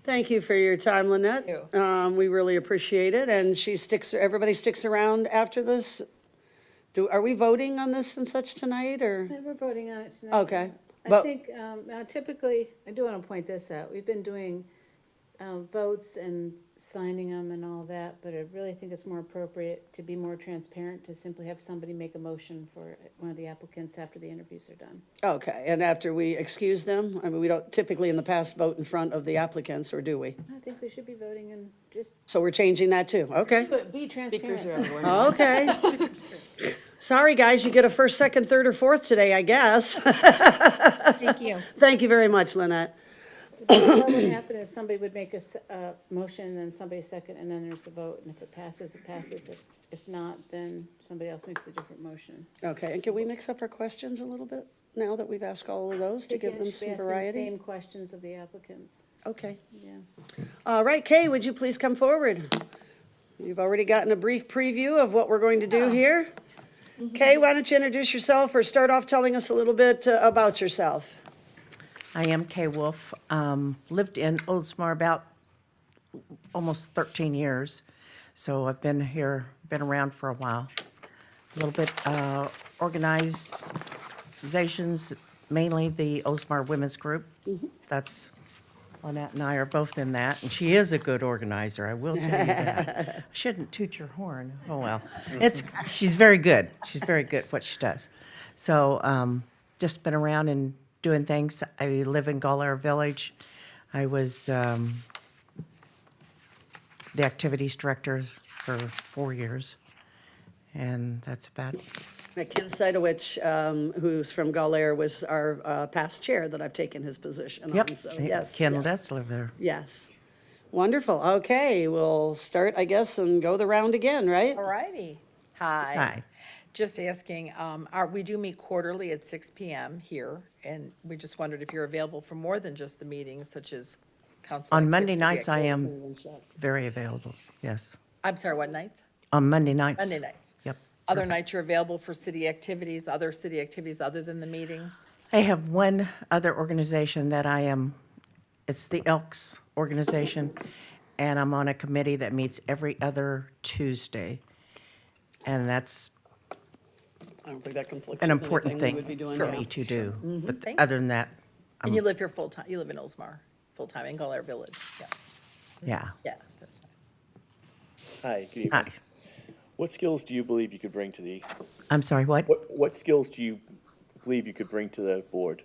Thank you for your time, Lynette. We really appreciate it, and everybody sticks around after this? Are we voting on this and such tonight, or? And we're voting on it tonight. Okay. I But- think, now typically, I do want to point this out, we've been doing votes and signing them and all that, but I really think it's more appropriate to be more transparent, to simply have somebody make a motion for one of the applicants after the interviews are done. Okay, and after we excuse them? I mean, we don't typically in the past vote in front of the applicants, or do we? I think we should be voting and just, So we're changing that too, okay. but be Speakers are transparent. everywhere. Okay. Sorry, guys, you get a first, second, third, or fourth today, I guess. Thank you. Thank you very much, Lynette. What would happen is somebody would make a motion, and then somebody second, and then there's a vote, and if it passes, it passes. If not, then somebody else makes a different motion. Okay, and can we mix up our questions a little bit now that we've asked all of those to give them Should be some asking the variety? Same questions of the applicants, Okay. yeah. All right, Kay, would you please come forward? You've already gotten a brief preview of what we're going to do here. Kay, why don't you introduce yourself or start off telling us a little bit about yourself? I am Kay Wolf. Lived in Oldsmar about almost 13 years, so I've been been around for a while. A little bit organizations, mainly the Oldsmar Women's Group. That's Lynette and I are both in that, and she is a good organizer. I will tell you that. I shouldn't toot your horn. Oh well, she's very good. She's very good at what she does. So just been around and doing things. I live in Gullier Village. I was the activities director for 4 years, and that's about it. Ken Seidowich, who's from Gullier, was our past chair that I've taken his position Yep. on, so yes. Ken yes. does live there. Yes. Wonderful. Okay, we'll start, I guess, and go the round again, right? All righty. Hi. Hi. Just asking, we do meet quarterly at 6 PM here, and we just wondered if you're available for more than just the meetings, such as council. On Monday activity nights, I activities. am very available, yes. I'm sorry, what nights? On Monday nights. Monday nights. Yep. Other nights you're available for city activities, other city activities other than the meetings? I have one other organization that it's the Elks organization, and I'm on a committee that meets every other Tuesday. And that's I don't think that conflicts an with important anything we thing would be doing for now. me to do. But Thank other than that, And you live here full-time, you live in Oldsmar, full-time in Gullier Village, yeah, yeah. yeah. That's fine. Hi, good evening. Hi. What skills do you believe you could bring to the, I'm sorry, what? what skills do you believe you could bring to the board?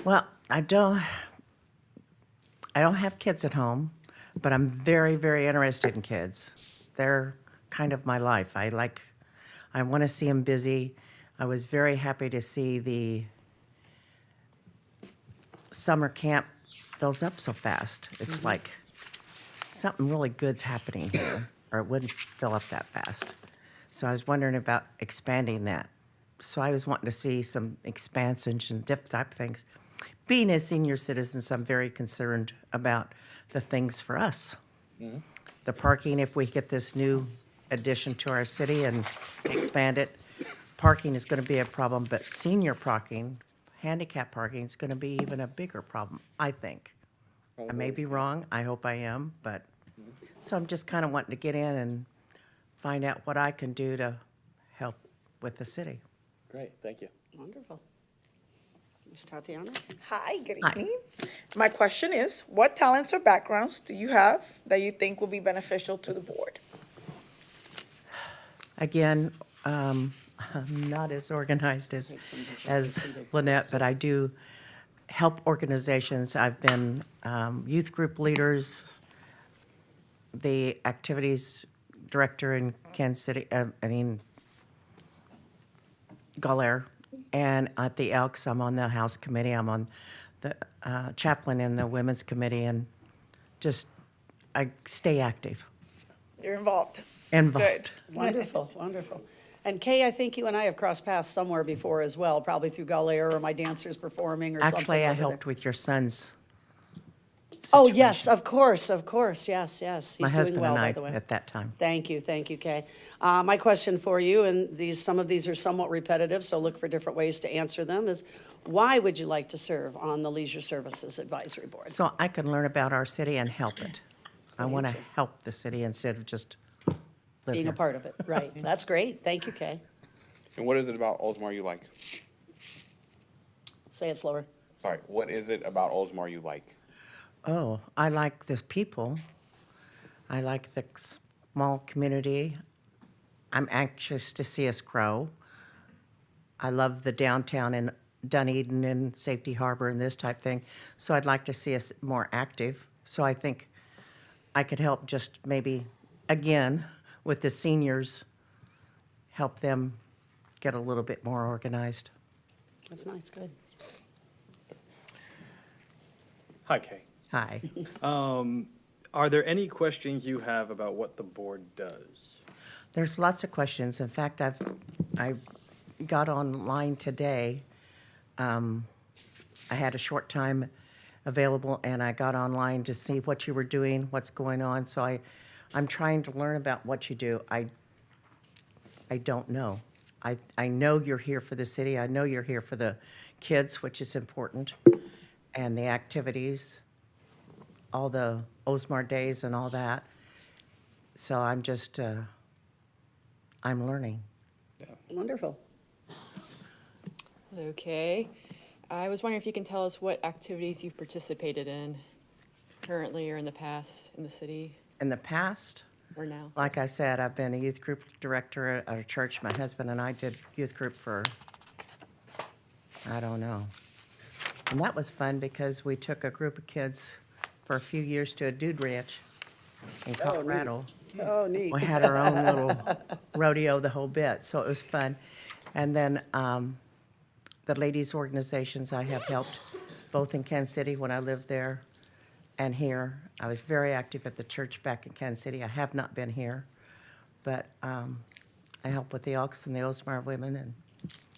Well, I don't have kids at home, but I'm very, very interested in kids. They're kind of my life. I want to see them busy. I was very happy to see the summer camp fills up so fast. It's like something really good's happening here, or it wouldn't fill up that fast. So I was wondering about expanding that. So I was wanting to see some expansions and different type of things. Being as senior citizens, I'm very concerned about the things for us. The parking, if we get this new addition to our city and expand it, parking is going to be a problem, but senior parking, handicap parking is going to be even a bigger problem, I think. I may be wrong, I hope I am, but, so I'm just kind of wanting to get in and find out what I can do to help with the city. Great, thank you. Wonderful. Ms. Tatiana? Hi, good Hi. evening. My question is, what talents or backgrounds do you have that you think will be beneficial to the board? Again, I'm not as organized as Lynette, but I do help organizations. I've been youth group leaders, the activities director in Kansas City, Galair, and at the Elks, I'm on the House Committee. I'm on the chaplain in the Women's Committee, and just I stay active. You're involved. Involved. Wonderful, wonderful. And Kay, I think you and I have crossed paths somewhere before as well, probably through Galair or my dancers performing or something. Actually, I over there. helped with your son's Oh, yes, situation. of course, yes, yes. My He's doing husband well, and by I the way. at that time. Thank you, Kay. My question for you, and some of these are somewhat repetitive, so look for different ways to answer them, is why would you like to serve on the Leisure Services Advisory Board? So I can learn about our city and help it. I want to help the city instead of just live Being here. a part of it, right. That's great. Thank you, Kay. And what is it about Oldsmar you like? Say it slower. Sorry, what is it about Oldsmar you like? Oh, I like the people. I like the small community. I'm anxious to see us grow. I love the downtown in Dunedin and Safety Harbor and this type thing. So I'd like to see us more active. So I think I could help just maybe, again, with the seniors, help them get a little bit more organized. That's nice, good. Hi, Kay. Hi. Are there any questions you have about what the board does? There's lots of questions. In fact, I got online today. I had a short time available, and I got online to see what you were doing, what's going on. So I'm trying to learn about what you do. I don't know. I know you're here for the city. I know you're here for the kids, which is important, and the activities, all the Oldsmar days and all that. So I'm just, I'm learning. Wonderful. Okay. I was wondering if you can tell us what activities you've participated in currently or in the past in the city In the past, or now. like I said, I've been a youth group director at a church. My husband and I did youth group for, I don't know. And that was fun because we took a group of kids for a few years to a dude ranch in Colorado. Oh, neat. We had our own little rodeo, the whole bit, so it was fun. And then the ladies' organizations I have helped, both in Kansas City when I lived there and here. I was very active at the church back in Kansas City. I have not been here, but I help with the Elks and the Oldsmar women, and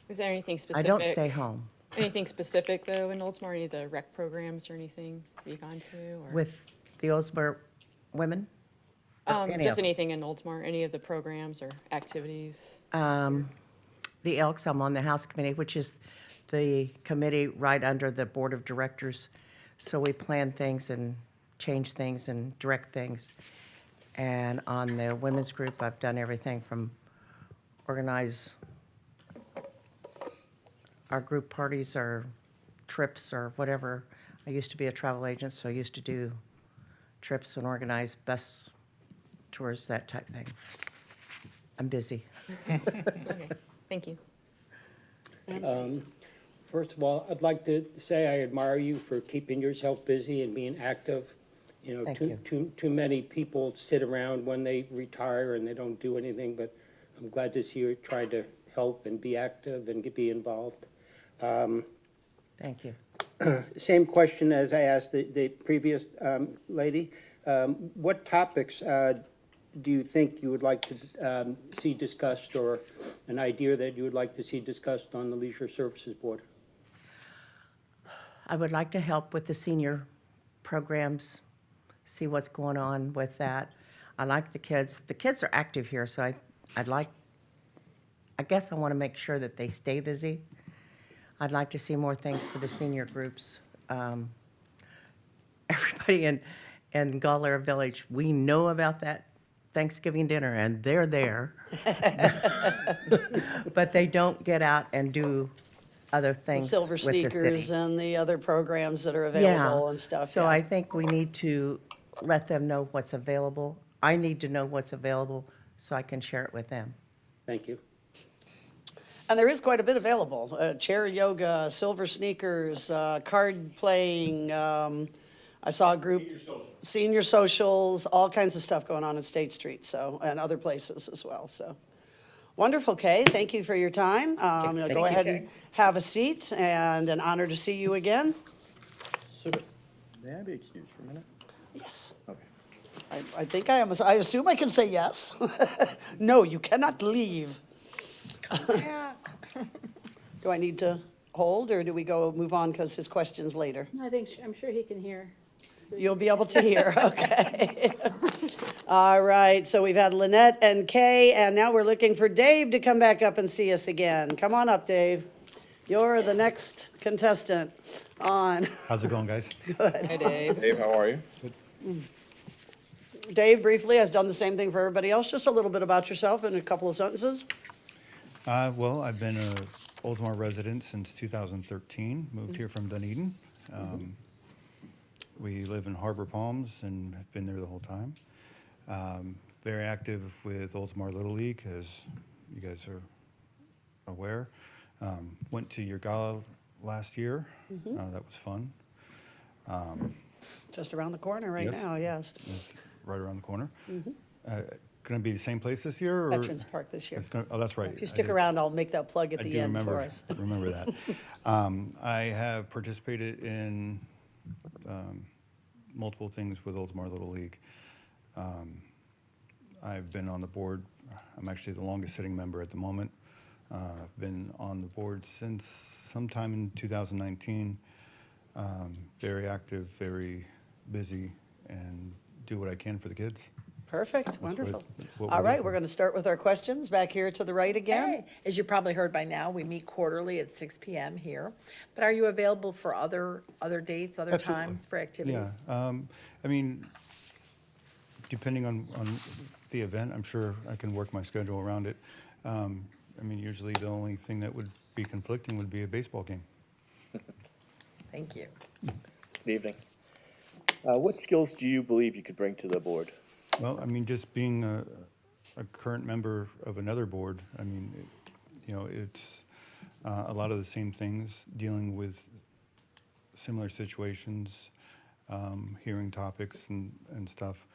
Is there anything I specific? don't stay home. Anything specific, though, in Oldsmar? Any of the rec programs or anything you've gone to? Or? With the Oldsmar women? Or any Just of them? anything in Oldsmar, any of the programs or activities? The Elks, I'm on the House Committee, which is the committee right under the Board of Directors. So we plan things and change things and direct things. And on the women's group, I've done everything from organize our group parties or trips or whatever. I used to be a travel agent, so I used to do trips and organize bus tours, that type thing. I'm busy. Okay, thank you. First of all, I'd like to say I admire you for keeping yourself busy and being active. You know, Thank too many people sit around when they retire and they don't do anything, but I'm glad to see you try to help and be active and be involved. Thank you. Same question as I asked the previous lady. What topics do you think you would like to see discussed, or an idea that you would like to see discussed on the Leisure Services Board? I would like to help with the senior programs, see what's going on with that. I like the kids. The kids are active here, so I guess I want to make sure that they stay busy. I'd like to see more things for the senior groups. Everybody in Galair Village, we know about that Thanksgiving dinner, and they're there. But they don't get out and do other The things Silver with the Sneakers city. and the other programs that are available and stuff. So yeah. I think we need to let them know what's available. I need to know what's available so I can share it with them. Thank you. And there is quite a bit available, chair yoga, silver sneakers, card playing, I saw a group. Senior socials, all kinds of stuff going on in State Street, so, and other places as well, so. Wonderful, Kay, thank you for your time. thank Go you, ahead Kay. and have a seat, and an honor to see you again. Super. May I be excused for a minute? Yes. Okay. I think I assume I can say yes. No, you cannot leave. Do I need to hold, or do we move on because his question's later? I'm sure he can hear. You'll be able to hear, okay. All right, so we've had Lynette and Kay, and now we're looking for Dave to come back up and see us again. Come on up, Dave. You're the next contestant on. How's it going, guys? Good. Hi, Dave. Dave, how are you? Dave briefly has done the same thing for everybody else, just a little bit about yourself in a couple of sentences. Well, I've been a Oldsmar resident since 2013, moved here from Dunedin. We live in Harbor Palms and have been there the whole time. Very active with Oldsmar Little League, as you guys are aware. Went to your gala last year. That was fun. Just around the corner right Yes. now, yes. It's right around the corner. Going to be the same place this year? Or Veterans Park this year. Oh, that's right. If you stick around, I'll make that plug at I the do end remember, for us. remember that. I have participated in multiple things with Oldsmar Little League. I've been on the board. I'm actually the longest sitting member at the moment. I've been on the board since sometime in 2019. Very active, very busy, and do what I can for the kids. Perfect, That's what- wonderful. what All we're right, there we're for. going to start with our questions back here to the right again. Okay. As you probably heard by now, we meet quarterly at 6 PM here. But are you available for other dates, other Absolutely. times for activities? Yeah, I mean, depending on the event, I'm sure I can work my schedule around it. I mean, usually the only thing that would be conflicting would be a baseball game. Thank you. Good evening. What skills do you believe you could bring to the board? Well, I mean, just being a current member of another board, I mean, it's a lot of the same things, dealing with similar situations, hearing topics and stuff.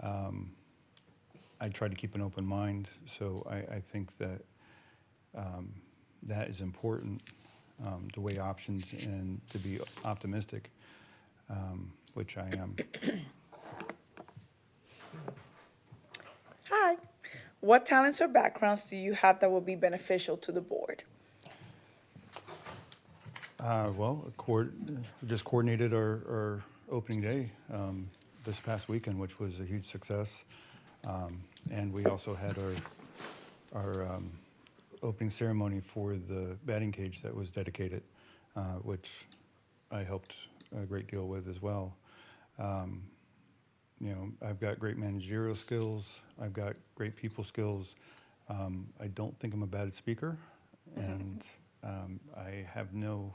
I try to keep an open mind, so I think that that is important, to weigh options and to be optimistic, which I am. Hi. What talents or backgrounds do you have that will be beneficial to the board? Well, we just coordinated our opening day this past weekend, which was a huge success. And we also had our opening ceremony for the batting cage that was dedicated, which I helped a great deal with as well. I've got great managerial skills. I've got great people skills. I don't think I'm a bad speaker, and I have no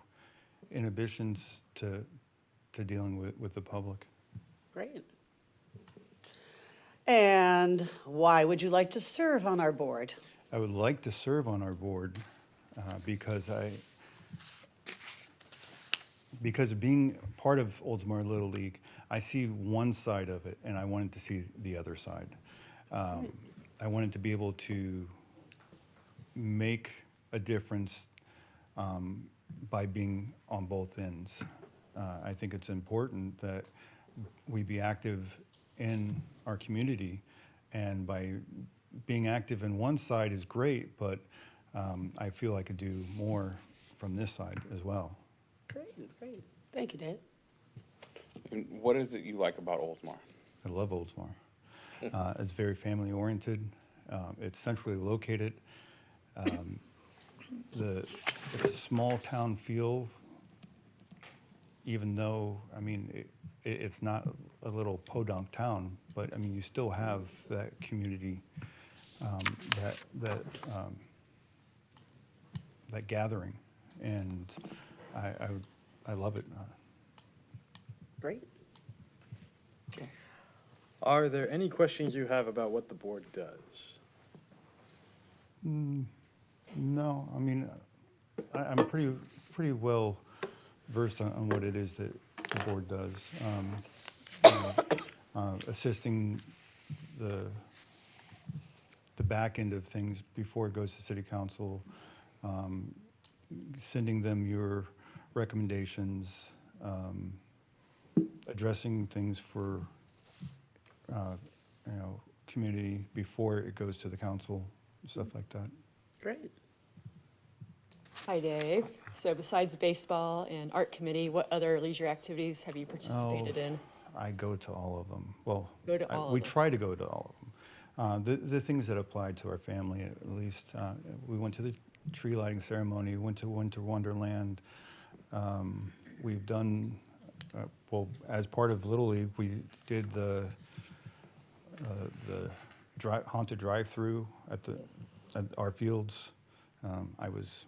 inhibitions to dealing with the public. Great. And why would you like to serve on our board? I would like to serve on our board because of being part of Oldsmar Little League, I see one side of it, and I wanted to see the other side. I wanted to be able to make a difference by being on both ends. I think it's important that we be active in our community, and by being active in one side is great, but I feel I could do more from this side as well. Great. Thank you, Dave. And what is it you like about Oldsmar? I love Oldsmar. It's very family oriented. It's centrally located. It's a small town feel, even though, I mean, it's not a little podunk town, but I mean, you still have that community, that gathering, and I love it. Great. Are there any questions you have about what the board does? No, I mean, I'm pretty well versed on what it is that the board does. You know, assisting the back end of things before it goes to city council, sending them your recommendations, addressing things for, you know, community before it goes to the council, stuff like that. Great. Hi, Dave. So besides baseball and art committee, what other leisure activities have you participated in? I go to all of them. Well, Go to all we of them. try to go to all of them. The things that apply to our family, at least, we went to the tree lighting ceremony, went to Winter Wonderland. We've done, well, as part of Little League, we did the haunted drive-through at our fields. I was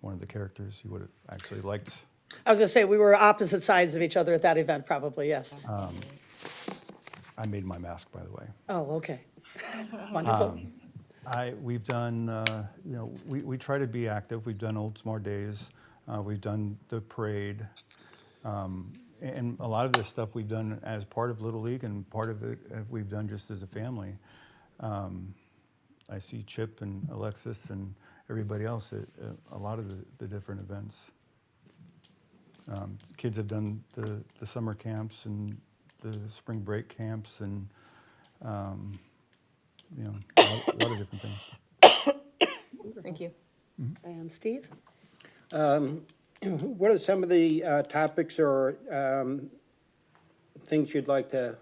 one of the characters. You would have actually liked. I was going to say, we were opposite sides of each other at that event, probably, yes. I made my mask, by the way. Oh, okay. Wonderful. We've done, you know, we try to be active. We've done Oldsmar Days. We've done the parade. And a lot of this stuff we've done as part of Little League, and part of it we've done just as a family. I see Chip and Alexis and everybody else at a lot of the different events. Kids have done the summer camps and the spring break camps, and you know, a lot of different things. Thank you. And Steve? What are some of the topics or things you'd like to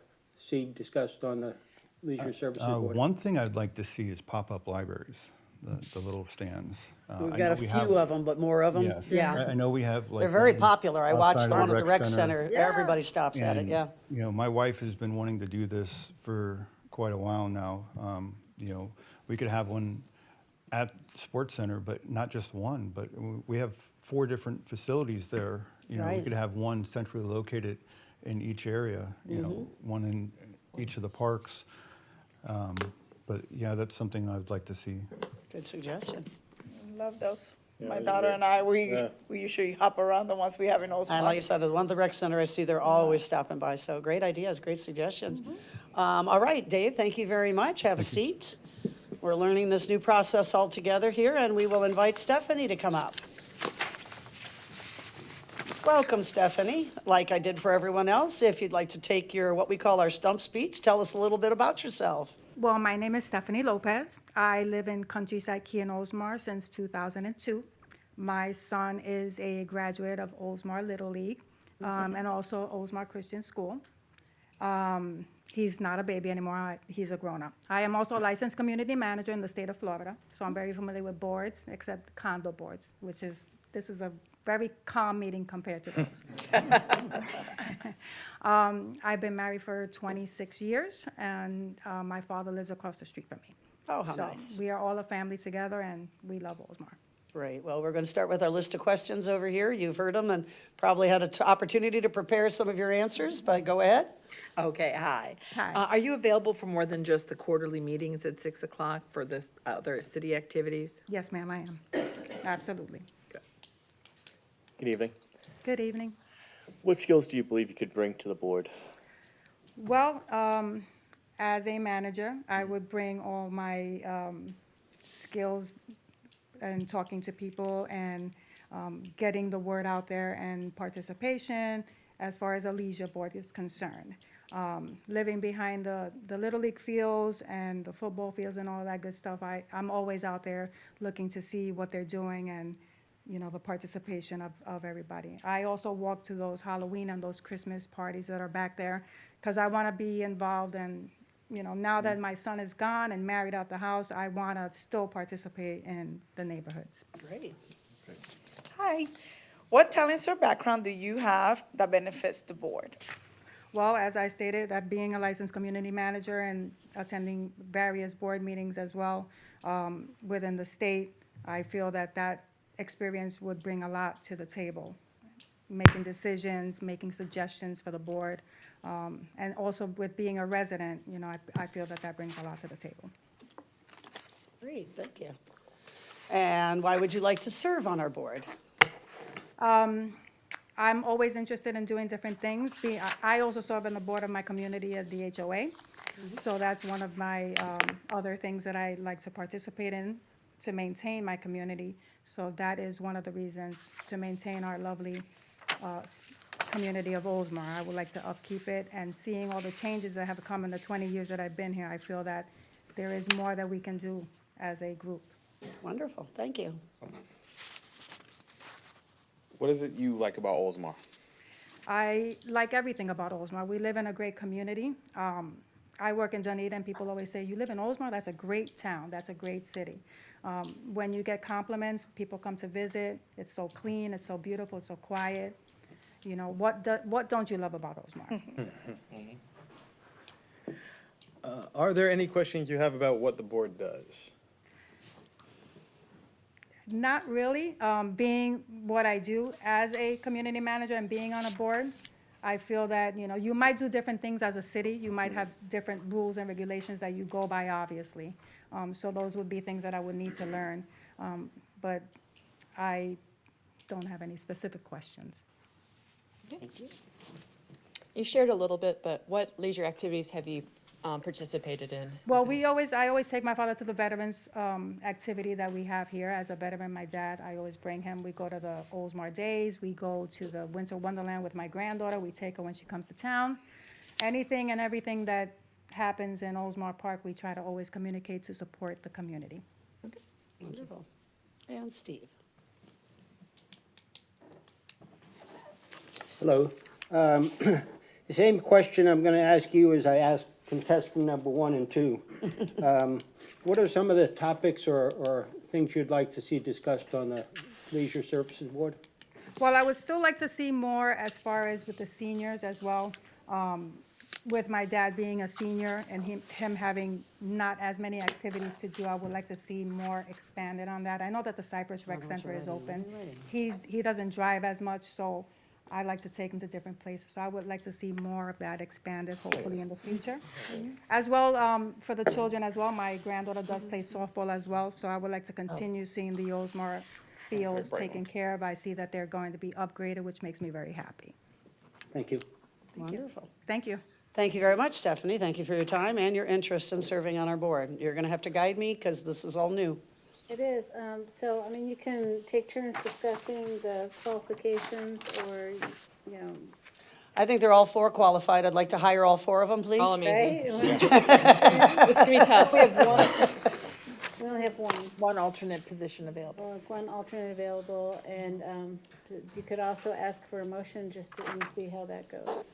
see discussed on the Leisure Services Board? One thing I'd like to see is pop-up libraries, the little stands. We've I got know a we few have- of them, but more of them? Yes. Yeah. I know we have like. They're very one popular. I watched outside the of one at the rec center. Everybody stops at it, And, yeah. You know, my wife has been wanting to do this for quite a while now. You know, we could have one at Sports Center, but not just one, but we have 4 different facilities there. You know, we Right. could have one centrally located in each area, you know, one in each of the parks. But yeah, that's something I'd like to see. Good suggestion. Love those. Yeah, My those are daughter great. and I, Yeah. we usually hop around the ones we have in And like you Oldsmar. said, the one at the rec center, I see they're always stopping by, so great ideas, great suggestions. All right, Dave, thank you very much. Have a seat. We're learning this new process all together here, and we will invite Stephanie to come up. Welcome, Stephanie. Like I did for everyone else, if you'd like to take your, what we call our stump speech, tell us a little bit about yourself. Well, my name is Stephanie Lopez. I live in Countryside Key in Oldsmar since 2002. My son is a graduate of Oldsmar Little League and also Oldsmar Christian School. He's not a baby anymore. He's a grown-up. I am also a licensed community manager in the state of Florida, so I'm very familiar with boards, except condo boards, this is a very calm meeting compared to those. I've been married for 26 years, and my father lives across the street from me. Oh, how So nice. we are all a family together, and we love Oldsmar. Great. Well, we're going to start with our list of questions over here. You've heard them and probably had an opportunity to prepare some of your answers, but go ahead. Okay, hi. Hi. Are you available for more than just the quarterly meetings at 6 o'clock for the other city activities? Yes, ma'am, I am. Absolutely. Good evening. Good evening. What skills do you believe you could bring to the board? Well, as a manager, I would bring all my skills and talking to people and getting the word out there and participation as far as a leisure board is concerned. Living behind the Little League fields and the football fields and all that good stuff, I'm always out there looking to see what they're doing and, you know, the participation of everybody. I also walk to those Halloween and those Christmas parties that are back there because I want to be involved and, you know, now that my son is gone and married out the house, I want to still participate in the neighborhoods. Great. Hi. What talents or background do you have that benefits the board? Well, as I stated, that being a licensed community manager and attending various board meetings as well within the state, I feel that experience would bring a lot to the table, making decisions, making suggestions for the board, and also with being a resident, you know, I feel that brings a lot to the table. Great, thank you. And why would you like to serve on our board? I'm always interested in doing different things. I also serve on the board of my community at the HOA. So that's one of my other things that I like to participate in to maintain my community. So that is one of the reasons to maintain our lovely community of Oldsmar. I would like to upkeep it, and seeing all the changes that have come in the 20 years that I've been here, I feel that there is more that we can do as a group. Wonderful, thank you. What is it you like about Oldsmar? I like everything about Oldsmar. We live in a great community. I work in Dunedin. People always say, you live in Oldsmar? That's a great town. That's a great city. When you get compliments, people come to visit. It's so clean. It's so beautiful. It's so quiet. You know, what don't you love about Oldsmar? Are there any questions you have about what the board does? Not really. Being what I do as a community manager and being on a board, I feel that, you know, you might do different things as a city. You might have different rules and regulations that you go by, obviously. So those would be things that I would need to learn. But I don't have any specific questions. You shared a little bit, but what leisure activities have you participated in? Well, I always take my father to the veterans activity that we have here. As a veteran, my dad, I always bring him. We go to the Oldsmar Days. We go to the Winter Wonderland with my granddaughter. We take her when she comes to town. Anything and everything that happens in Oldsmar Park, we try to always communicate to support the community. Wonderful. And Steve? Hello. The same question I'm going to ask you as I asked contestant number 1 and 2. What are some of the topics or things you'd like to see discussed on the Leisure Services Board? Well, I would still like to see more as far as with the seniors as well. With my dad being a senior and him having not as many activities to do, I would like to see more expanded on that. I know that the Cypress Rec Center is open. He doesn't drive as much, so I like to take him to different places. So I would like to see more of that expanded, hopefully in the future. As well, for the children as well, my granddaughter does play softball as well, so I would like to continue seeing the Oldsmar fields taken care of. I see that they're going to be upgraded, which makes me very happy. Thank you. Wonderful. Thank you. Thank you very much, Stephanie. Thank you for your time and your interest in serving on our board. You're going to have to guide me because this is all new. It is, so, I mean, you can take turns discussing the qualifications or, you know. I think they're all 4 qualified. I'd like to hire all 4 of them, please. All amazing. Right? It's gonna be tough. We have one, we only have one. One alternate position available. Well, one alternate available, and you could also ask for a motion just to and see how that goes.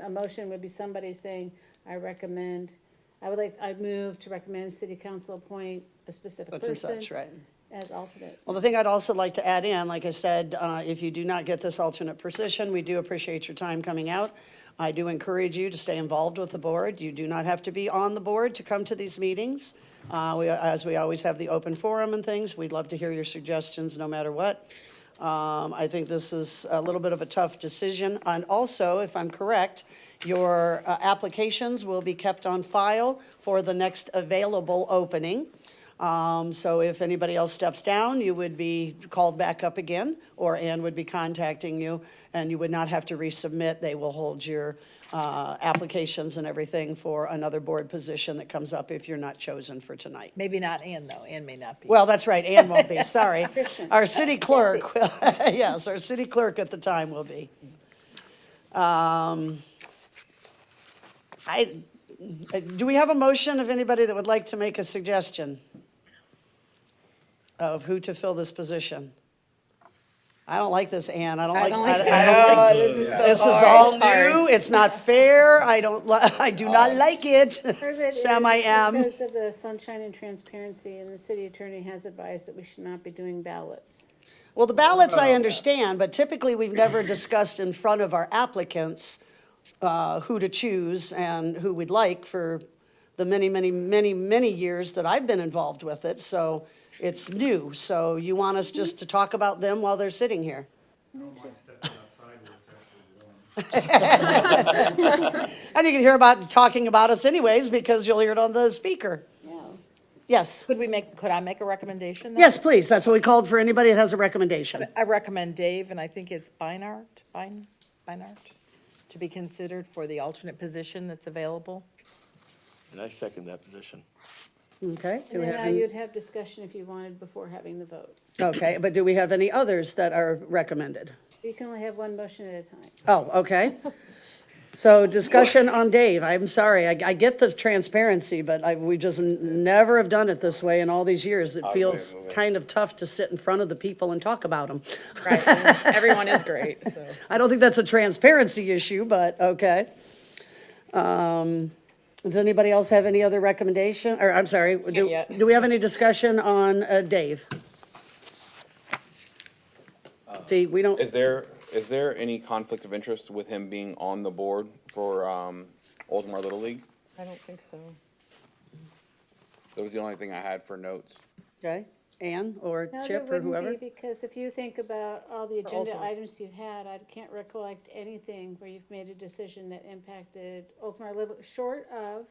A motion would be somebody saying, I'd move to recommend city council appoint a specific Such and person such, right. as alternate. Well, the thing I'd also like to add in, like I said, if you do not get this alternate position, we do appreciate your time coming out. I do encourage you to stay involved with the board. You do not have to be on the board to come to these meetings. As we always have the open forum and things, we'd love to hear your suggestions no matter what. I think this is a little bit of a tough decision. And also, if I'm correct, your applications will be kept on file for the next available opening. So if anybody else steps down, you would be called back up again, or Ann would be contacting you, and you would not have to resubmit. They will hold your applications and everything for another board position that comes up if you're not chosen for tonight. Maybe not Ann, though. Ann may not be. Well, that's right, Ann won't be, sorry. Our city clerk, will yes, our city clerk at the time will be. Do we have a motion of anybody that would like to make a suggestion of who to fill this position? I don't like this, Ann. I don't like this is all new. It's not fair. I do not like it. Part of it Sam, I is am. because of the sunshine and transparency, and the city attorney has advised that we should not be doing ballots. Well, the ballots I understand, but typically we've never discussed in front of our applicants who to choose and who we'd like for the many years that I've been involved with it. So it's new. So you want us just to talk about them while they're sitting here? And you can hear talking about us anyways because you'll hear it on the speaker. Yeah. Yes, Could I make a recommendation then? yes, please, that's what we called for anybody that has a recommendation. I recommend Dave, and I think it's Beinart, to be considered for the alternate position that's available. And I second that position. Okay, do And we then have now any, you'd have discussion if you wanted before having the vote. okay, but do we have any others that are recommended? You can only have one motion at a time. Oh, okay. So discussion on Dave, I'm sorry, I get the transparency, but we just never have done it this way in all these years. It feels kind of tough to sit in front of the people and talk about them. Right, and everyone is great, so. I don't think that's a transparency issue, but okay. Does anybody else have any other recommendation, or I'm sorry, yet. do we have any discussion on Dave? See, we don't, Is there any conflict of interest with him being on the board for Oldsmar Little League? I don't think so. That was the only thing I had for notes. okay, Ann or No, Chip there or whoever? wouldn't be, because if you think about all the agenda alternate. items you've had, I can't recollect anything where you've made a decision that impacted Oldsmar Little, short of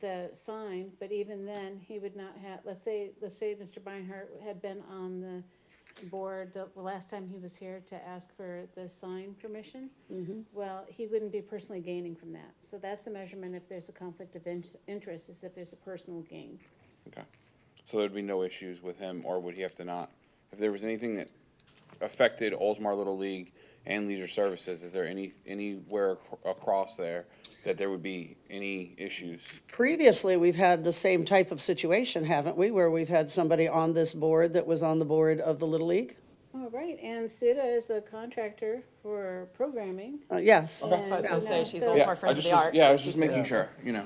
the sign, but even then, he would not have, let's say Mr. Beinhardt had been on the board the last time he was here to ask for the sign permission. Well, he wouldn't be personally gaining from that. So that's the measurement if there's a conflict of interest, is if there's a personal gain. Okay. So there'd be no issues with him, or would he have to not? If there was anything that affected Oldsmar Little League and Leisure Services, is there anywhere across there that there would be any issues? Previously, we've had the same type of situation, haven't we, where we've had somebody on this board that was on the board of the Little League? Oh, right, and Suda is a contractor for programming. Yes. And, I was gonna say, she's so- Oldsmar Yeah, Friends of the Arts. I so was just she's- making sure, you know.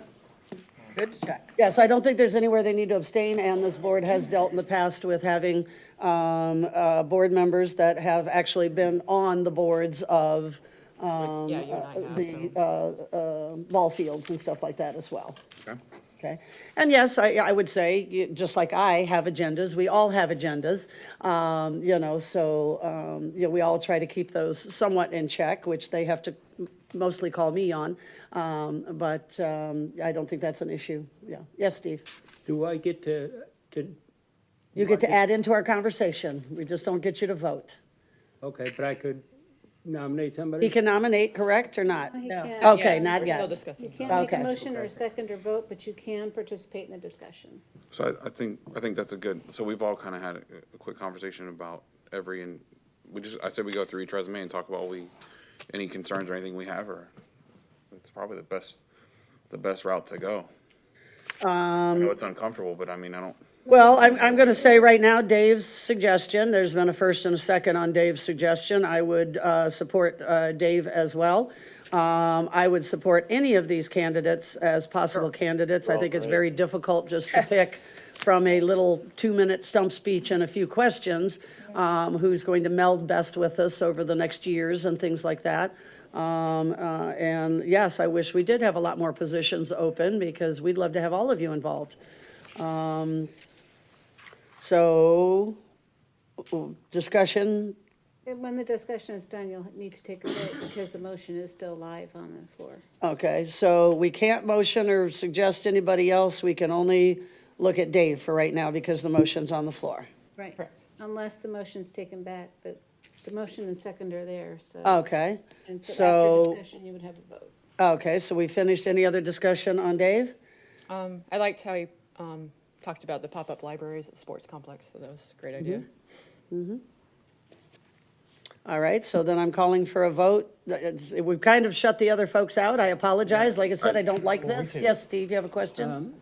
Good check. Yes, I don't think there's anywhere they need to abstain, and this board has dealt in the past with having board members that have actually been on the boards of Yeah, you and I have, the ball fields and stuff like that as well. Okay. Okay, and yes, I would say, just like I have agendas, we all have agendas, so, we all try to keep those somewhat in check, which they have to mostly call me on, but I don't think that's an issue, yeah. Yes, Steve? Do I get to You get to add into our conversation, we just don't get you to vote. okay, but I could nominate somebody? He can nominate, correct, or not? He No. can't- Okay, Yeah, not we're yet. still You discussing. can't make a Okay. motion or a second or vote, but you can participate in the discussion. So I think that's a good, so we've all kind of had a quick conversation about and I said we go through each resume and talk about any concerns or anything we have, or it's probably the best route to go. I know it's uncomfortable, but I mean, I don't. Well, I'm going to say right now, Dave's suggestion, there's been a first and a second on Dave's suggestion. I would support Dave as well. I would support any of these candidates as possible candidates. I think it's very difficult just to pick from a little 2-minute stump speech and a few questions, who's going to meld best with us over the next years and things like that. And yes, I wish we did have a lot more positions open, because we'd love to have all of you involved. So, discussion, And when the discussion is done, you'll need to take a vote because the motion is still live on the floor. okay, so we can't motion or suggest anybody else, we can only look at Dave for right now because the motion's on the floor. Right. Unless the motion's taken back, but the motion and second are there, so. Okay, And so so, after discussion, you would have a vote. okay, so we finished, any other discussion on Dave? I liked how he talked about the pop-up libraries at the sports complex, so that was a great idea. All right, so then I'm calling for a vote. We've kind of shut the other folks out, I apologize, like I said, I don't like this. Yes, Steve, you have a question?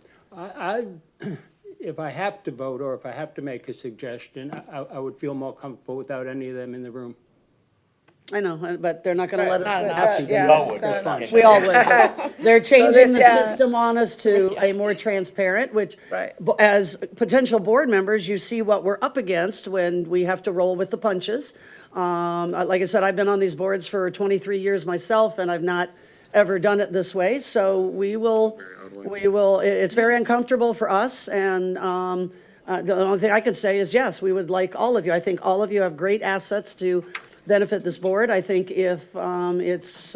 If I have to vote, or if I have to make a suggestion, I would feel more comfortable without any of them in the room. I know, but they're not gonna let us. That's fine. We all would. They're changing the yeah. system on us to a more transparent, which, Right. as potential board members, you see what we're up against when we have to roll with the punches. Like I said, I've been on these boards for 23 years myself, and I've not ever done it this way, so we will, it's very uncomfortable for us, and the only thing I could say is, yes, we would like all of you. I think all of you have great assets to benefit this board. I think if it's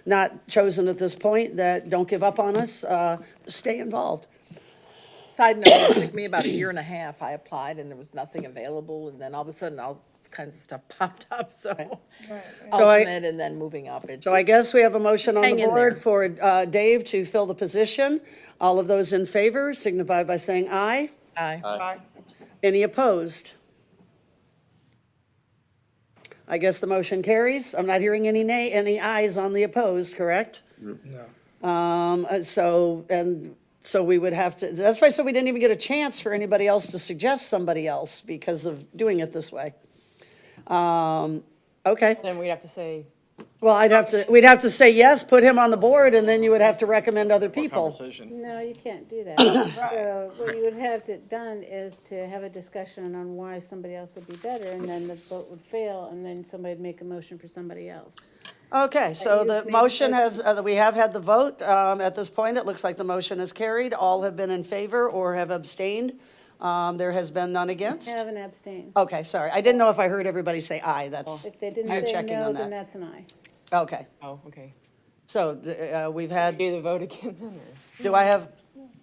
not chosen at this point, that don't give up on us, stay involved. Side note, it took me about a year and a half. I applied and there was nothing available, and then all of a sudden, all kinds of stuff popped up, so. So I- Alternate and then moving up. It- So I guess we have a motion on Hang the in board there. for Dave to fill the position. All of those in favor signify by saying aye. Aye. Any opposed? I guess the motion carries. I'm not hearing any ayes on the opposed, correct? So we would have to, that's why I said we didn't even get a chance for anybody else to suggest somebody else because of doing it this way. Okay, Then we'd have to say, well, we'd have to say yes, put him on the board, and then you would have to recommend other people. No, you can't do that. So what you would have to done is to have a discussion on why somebody else would be better, and then the vote would fail, and then somebody'd make a motion for somebody else. Okay, so you've the made motion such- has, we have had the vote. At this point, it looks like the motion is carried. All have been in favor or have abstained. There has been none against. Have an abstain. Okay, sorry. I didn't know if I heard everybody say aye. That's, If they didn't you're say checking no, on then that. that's an aye. Okay, oh, okay. so we've had, Do the vote again then, or? do I have,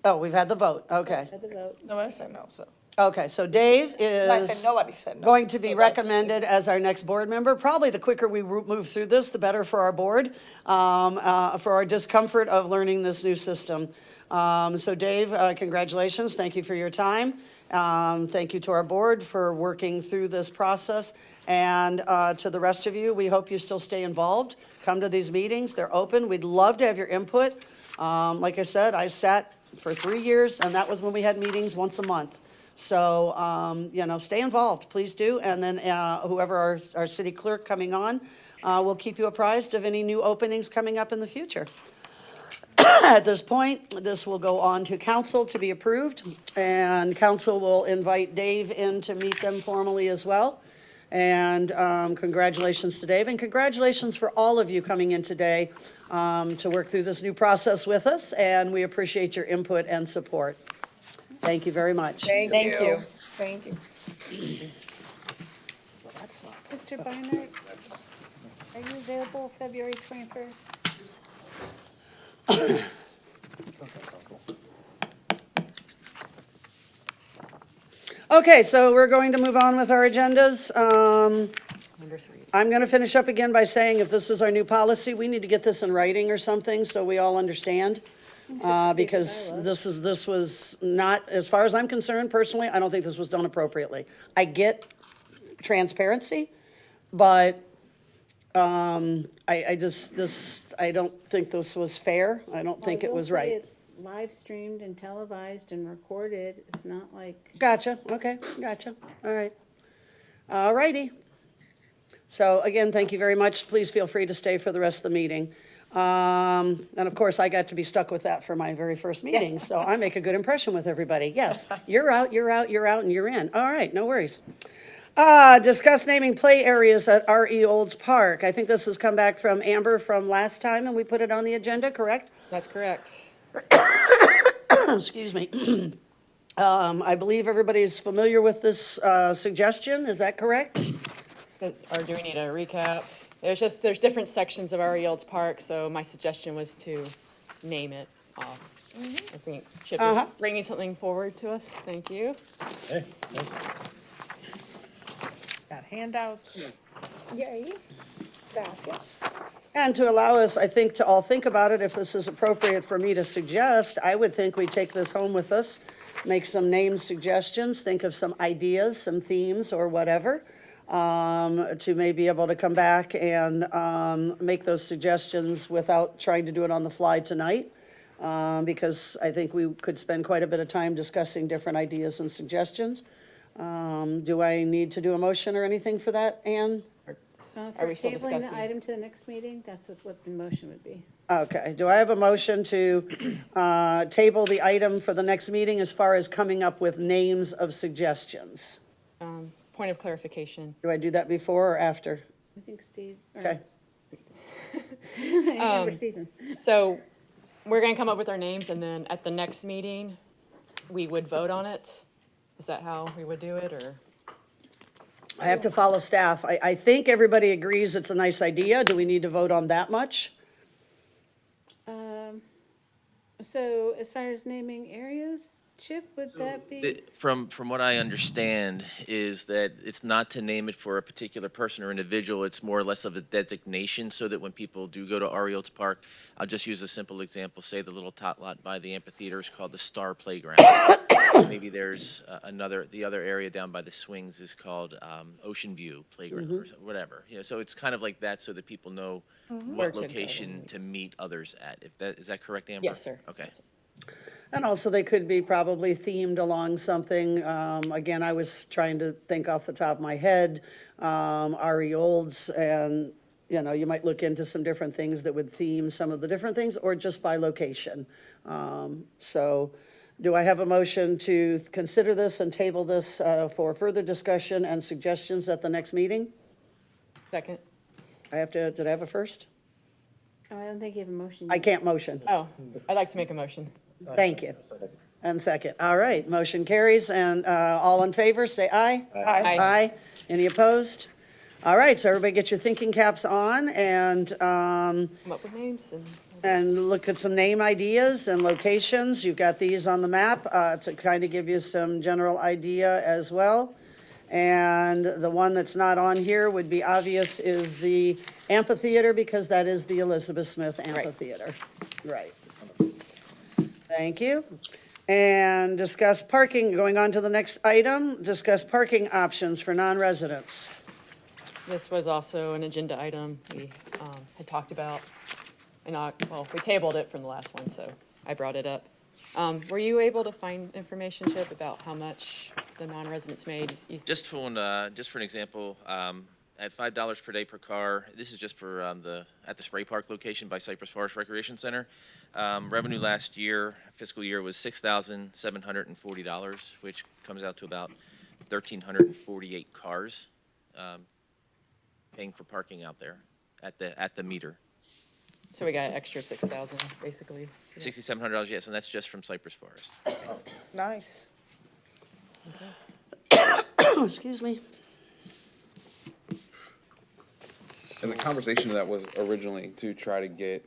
oh, we've had the vote. Okay. Had the vote. Nobody said no, so. Okay, so Dave I said is nobody said no. going to be So that's- recommended as our next board member. Probably the quicker we move through this, the better for our board, for our discomfort of learning this new system. So Dave, congratulations. Thank you for your time. Thank you to our board for working through this process. And to the rest of you, we hope you still stay involved. Come to these meetings. They're open. We'd love to have your input. Like I said, I sat for 3 years, and that was when we had meetings once a month. So, stay involved, please do. And then whoever our city clerk coming on will keep you apprised of any new openings coming up in the future. At this point, this will go on to council to be approved, and council will invite Dave in to meet them formally as well. And congratulations to Dave, and congratulations for all of you coming in today to work through this new process with us, and we appreciate your input and support. Thank you very much. Thank you. Thank you. Mr. Barnard, are you available February 21st? Okay, so we're going to move on with our agendas. Number 3. I'm going to finish up again by saying if this is our new policy, we need to get this in writing or something so we all understand. Because this was not, as far as I'm concerned personally, I don't think this was done appropriately. I get transparency, but I don't think this was fair. I don't think it was right. It's live streamed and televised and recorded. It's not like. Gotcha, okay, gotcha, all right. All righty. So again, thank you very much. Please feel free to stay for the rest of the meeting. And of course, I got to be stuck with that for my very first meeting, so I make a good impression with everybody. Yes, you're out, you're out, you're out, and you're in. All right, no worries. Discuss naming play areas at RE Olds Park. I think this has come back from Amber from last time, and we put it on the agenda, correct? That's correct. Excuse me. I believe everybody's familiar with this suggestion, is that correct? Or do we need a recap? There's different sections of RE Olds Park, so my suggestion was to name it off. I think Chip is bringing something forward to us. Thank you. Hey, nice. Got handouts. Yay. Gracias. And to allow us, I think, to all think about it, if this is appropriate for me to suggest, I would think we take this home with us, make some name suggestions, think of some ideas, some themes or whatever, to maybe able to come back and make those suggestions without trying to do it on the fly tonight. Because I think we could spend quite a bit of time discussing different ideas and suggestions. Do I need to do a motion or anything for that, Ann? Are we still Tabling discussing? the item to the next meeting, that's what the motion would be. Okay, do I have a motion to table the item for the next meeting as far as coming up with names of suggestions? Point of clarification. Do I do that before or after? I think Steve. Okay. Amber Stevens. So we're going to come up with our names, and then at the next meeting, we would vote on it? Is that how we would do it, or? I have to follow staff. I think everybody agrees it's a nice idea. Do we need to vote on that much? So as far as naming areas, Chip, would that be? From what I understand is that it's not to name it for a particular person or individual, it's more or less of a designation so that when people do go to Ariel's Park, I'll just use a simple example, say the little tot lot by the amphitheater is called the Star Playground. Maybe there's the other area down by the swings is called Ocean View Playground or whatever. So it's kind of like that so that people know Where what to go. location to meet others at. Is that correct, Amber? Yes, sir. Okay. And also, they could be probably themed along something. Again, I was trying to think off the top of my head, Ari Olds, and, you might look into some different things that would theme some of the different things, or just by location. So do I have a motion to consider this and table this for further discussion and suggestions at the next meeting? Second. Did I have a first? Oh, I don't think you have a motion. I can't motion. Oh, I'd like to make a motion. Thank you. And second. All right, motion carries, and all in favor, say aye. Aye. Aye. Any opposed? All right, so everybody get your thinking caps on and Come up with names and look at some name ideas and locations. You've got these on the map to kind of give you some general idea as well. And the one that's not on here would be obvious is the amphitheater, because that is the Elizabeth Smith Amphitheater. Right. Thank you. And discuss parking, going on to the next item, discuss parking options for non-residents. This was also an agenda item we had talked about, and we tabled it from the last one, so I brought it up. Were you able to find information, Chip, about how much the non-residents made? Just for an example, at $5 per day per car, this is just for at the spray park location by Cypress Forest Recreation Center. Revenue last year, fiscal year, was $6,740, which comes out to about 1,348 cars paying for parking out there at the meter. So we got an extra 6,000, basically. $6,700, yes, and that's just from Cypress Forest. Nice. Excuse me. And the conversation that was originally to try to get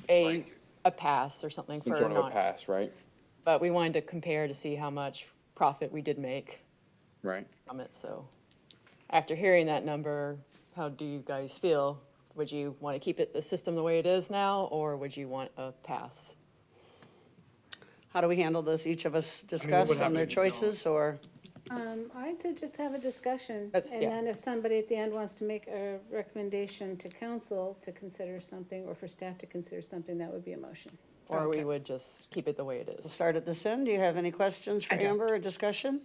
A pass or something some for sort of a pass, right? But we wanted to compare to see how much profit we did make Right. from it, so. After hearing that number, how do you guys feel? Would you want to keep the system the way it is now, or would you want a pass? How do we handle this? Each of us discuss on their choices, or? I'd say just have a discussion, That's- and yeah. then if somebody at the end wants to make a recommendation to council to consider something, or for staff to consider something, that would be a motion. Or we would just keep it the way it We'll is? start at this end. Do you have any questions for Amber or discussion?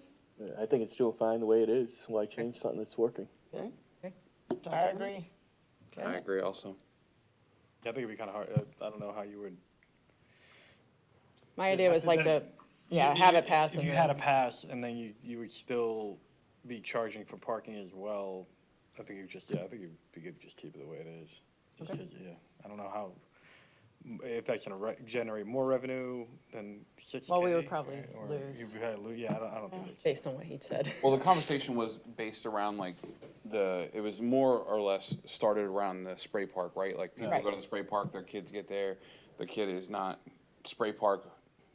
I think it's doing fine the way it is. Why change something that's working? Okay. I agree. I agree also. Yeah, I think it'd be kind of hard. I don't know how you would. My idea was like to, have it pass. If and you then- had a pass and then you would still be charging for parking as well, I think it'd be good to just keep it the way it is. Just 'cause, I don't know how, if that's gonna generate more revenue than 6K. Well, we would probably or lose. you'd probably lose. Yeah, I don't think it's. Based on what he said. Well, the conversation was based around it was more or less started around the spray park, right? Like people Right. go to the spray park, their kids get there, the kid is not spray park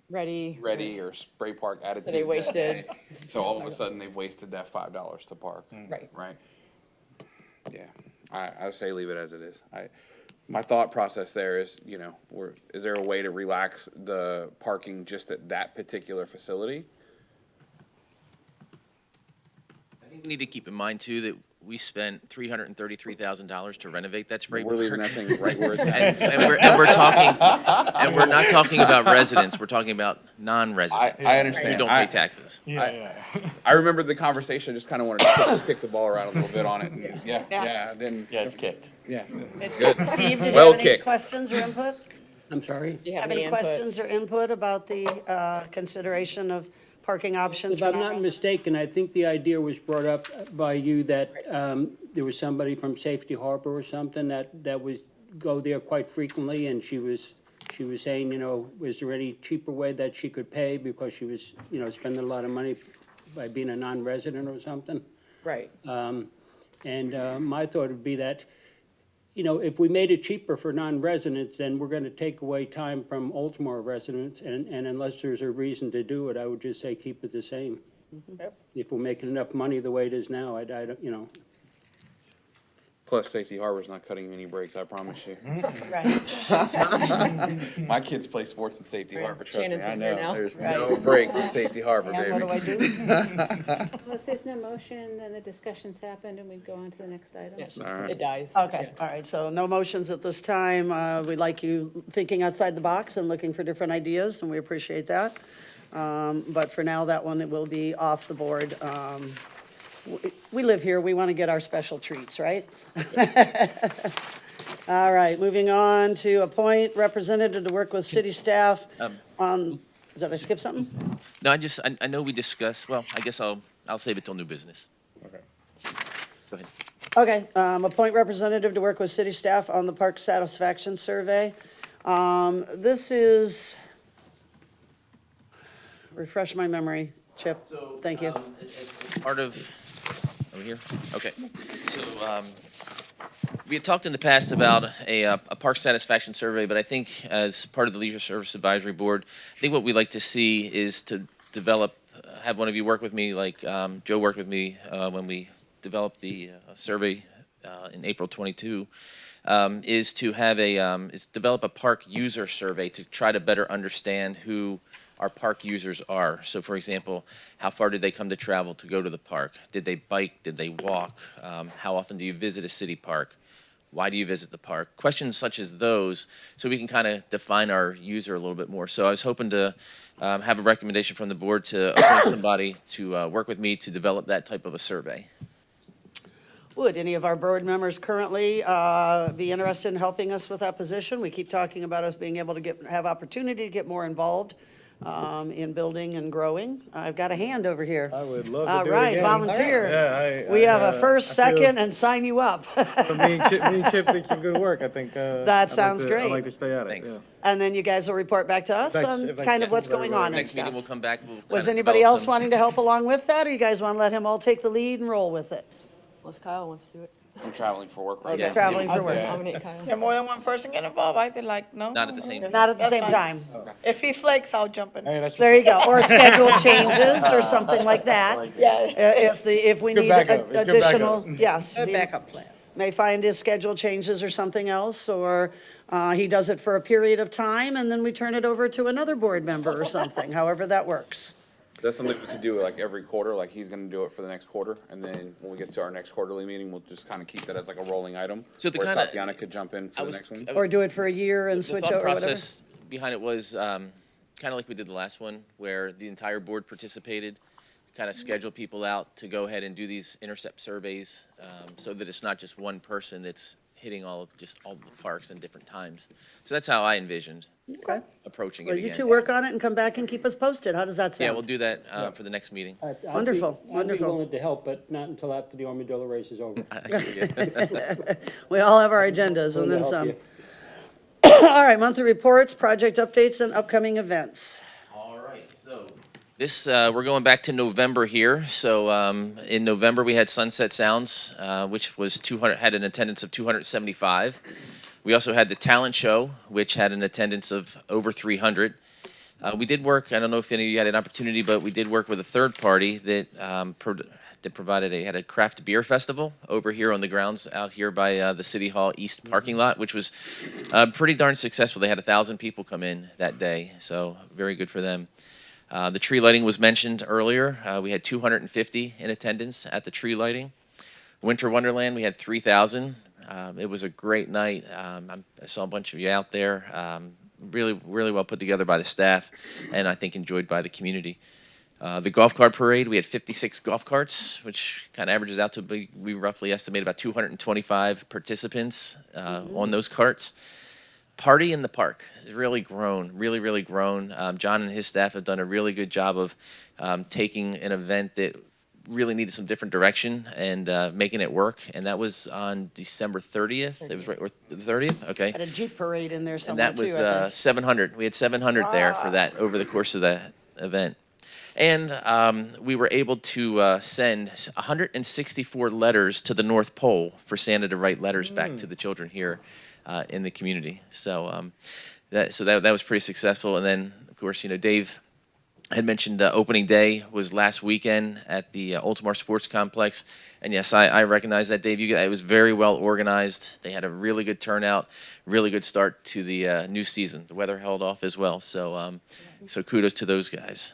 Ready. ready or spray park attitude. So they that wasted- day. So all of a sudden they've wasted that $5 to park. Right. Right? Yeah, I would say leave it as it is. My thought process there is, is there a way to relax the parking just at that particular facility? I think we need to keep in mind too that we spent $333,000 to renovate that spray We're park. leaving that thing right where it's at. and we're talking, and we're not talking about residents. We're talking about non-residents. I understand. Who don't pay taxes. I remembered the conversation, just kind of wanted to kick the ball around a little bit on it. And then. Yeah, it's kicked. Yeah. It's Good. good. Steve, did you Well have any kicked. questions or input? I'm sorry? Do you have Have any any questions inputs? or input about the consideration of parking options If for I'm not non-residents? mistaken, I think the idea was brought up by you that there was somebody from Safety Harbor or something that was go there quite frequently, and she was saying, was there any cheaper way that she could pay because she was, spending a lot of money by being a non-resident or something? Right. And my thought would be that you know, if we made it cheaper for non-residents, then we're gonna take away time from Oldsmar residents, and unless there's a reason to do it, I would just say keep it the same. Yep. If we're making enough money the way it is now, I don't, you know. Plus, Safety Harbor's not cutting any breaks, I promise you. Right. My kids play sports in Safety Harbor, trust me, Shannon's I in here know. now. There's Right. no breaks in Safety Harbor, And baby. what do I do? Well, if there's no motion, then the discussion's happened and we go on to the next item. Yeah, it's All just- right. it dies. Okay, all right, so no motions at this time. We like you thinking outside the box and looking for different ideas, and we appreciate that. But for now, that one will be off the board. We live here, we want to get our special treats, right? All right, moving on to appoint representative to work with city staff on, did I skip something? No, I know we discussed, well, I guess I'll save it till new business. Okay. Go ahead. Okay, appoint representative to work with city staff on the park satisfaction survey. This is, refresh my memory, Chip, thank you. As part of, over here? Okay. So, we had talked in the past about a park satisfaction survey, but I think as part of the Leisure Service Advisory Board, I think what we'd like to see is to develop, have one of you work with me, like Joe worked with me when we developed the survey in April 22, is to have is develop a park user survey to try to better understand who our park users are. So for example, how far did they come to travel to go to the park? Did they bike? Did they walk? How often do you visit a city park? Why do you visit the park? Questions such as those, so we can kind of define our user a little bit more. So I was hoping to have a recommendation from the board to appoint somebody to work with me to develop that type of a survey. Would any of our board members currently be interested in helping us with that position? We keep talking about us being able to have opportunity to get more involved in building and growing. I've got a hand over here. I would love All to do it right, again. volunteer. Yeah, We have a first, I feel- second, and sign you up. But me and Chip did some good work, I think. That sounds great. I'd like to stay at it, Thanks. yeah. And then you guys will report back to us Thanks. on If I kind of can, what's let going everybody on and Next meeting, stuff. we'll come back. We'll Was kind of anybody develop else some- wanting to help along with that, or you guys want to let him all take the lead and roll with it? Unless Kyle wants to do it. I'm traveling for work right Okay. now. Traveling for work. Nominate Kyle. Can more than one person get involved? I think like, no? Not at the same time. Not at the That's same fine. time. If he flakes, I'll jump in. Hey, that's There you go, or schedule changes or something like that. Yeah. If we Good need backup. It's good additional, backup. yes. Good he backup plan. May find his schedule changes or something else, or he does it for a period of time, and then we turn it over to another board member or something, however that works. That's something we could do like every quarter, like he's gonna do it for the next quarter, and then when we get to our next quarterly meeting, we'll just kind of keep that as like a rolling item. So the where kinda- Tatiana could jump in I for the was- next one. Or do it for a year and The switch thought over, whatever. process behind it was kind of like we did the last one, where the entire board participated, kind of schedule people out to go ahead and do these intercept surveys, so that it's not just one person that's hitting all the parks in different times. So that's how I envisioned Okay. approaching Well, it you again. two work on it and come back and keep us posted. How does that Yeah, we'll sound? do that for the next meeting. Wonderful, I'd be wonderful. willing to help, but not until after the armadillo race is over. I hear you. We all have our agendas and Willing then to help some. you. All right, monthly reports, project updates, and upcoming events. All right, so this, we're going back to November here. So in November, we had Sunset Sounds, which was had an attendance of 275. We also had the talent show, which had an attendance of over 300. We did work, I don't know if any of you had an opportunity, but we did work with a third party that had a craft beer festival over here on the grounds out here by the City Hall East parking lot, which was pretty darn successful. They had 1,000 people come in that day, so very good for them. The tree lighting was mentioned earlier. We had 250 in attendance at the tree lighting. Winter Wonderland, we had 3,000. It was a great night. I saw a bunch of you out there. Really, really well put together by the staff, and I think enjoyed by the community. The golf cart parade, we had 56 golf carts, which kind of averages out to be, we roughly estimate about 225 participants on those carts. Party in the Park has really grown, really grown. John and his staff have done a really good job of taking an event that really needed some different direction and making it work. And that was on December 30th. It was right, or the 30th? Okay. Had a Jeep parade in there And somewhere that too, was I think. 700. We had 700 there for that over the course of that event. And we were able to send 164 letters to the North Pole for Santa to write letters back to the children here in the community. So that was pretty successful. And then, of course, Dave had mentioned opening day was last weekend at the Oldsmar Sports Complex. And yes, I recognize that, Dave. It was very well organized. They had a really good turnout, really good start to the new season. The weather held off as well. So kudos to those guys.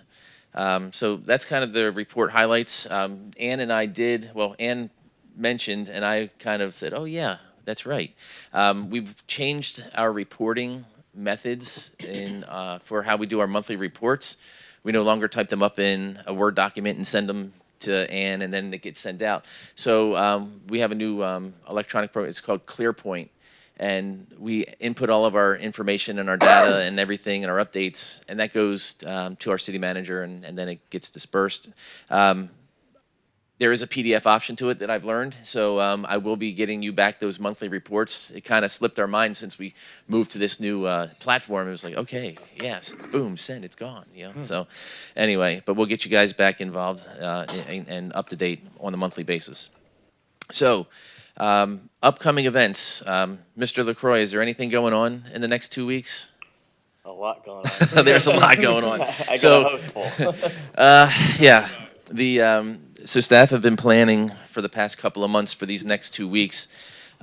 So that's kind of the report highlights. Ann and I Ann mentioned, and I kind of said, oh, yeah, that's right. We've changed our reporting methods for how we do our monthly reports. We no longer type them up in a Word document and send them to Ann, and then it gets sent out. So we have a new electronic program. It's called ClearPoint. And we input all of our information and our data and everything and our updates, and that goes to our city manager, and then it gets dispersed. There is a PDF option to it that I've learned, so I will be getting you back those monthly reports. It kind of slipped our mind since we moved to this new platform. It was like, okay, yes, boom, send, it's gone. So anyway, but we'll get you guys back involved and up to date on a monthly basis. So upcoming events. Mr. LaCroix, is there anything going on in the next 2 weeks? A lot going on. There's a lot going on. I got a host full. Yeah. So staff have been planning for the past couple of months for these next 2 weeks.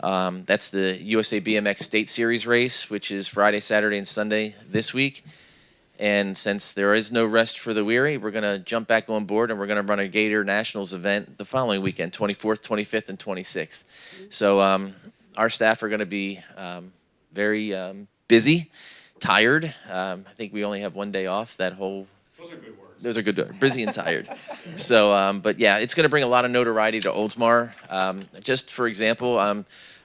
That's the USA BMX State Series race, which is Friday, Saturday, and Sunday this week. And since there is no rest for the weary, we're going to jump back on board, and we're going to run a Gator Nationals event the following weekend, 24th, 25th, and 26th. So our staff are going to be very busy, tired. I think we only have one day off that whole... Those are good words. Those are good words, busy and tired. So, but yeah, it's going to bring a lot of notoriety to Oldsmar. Just for example,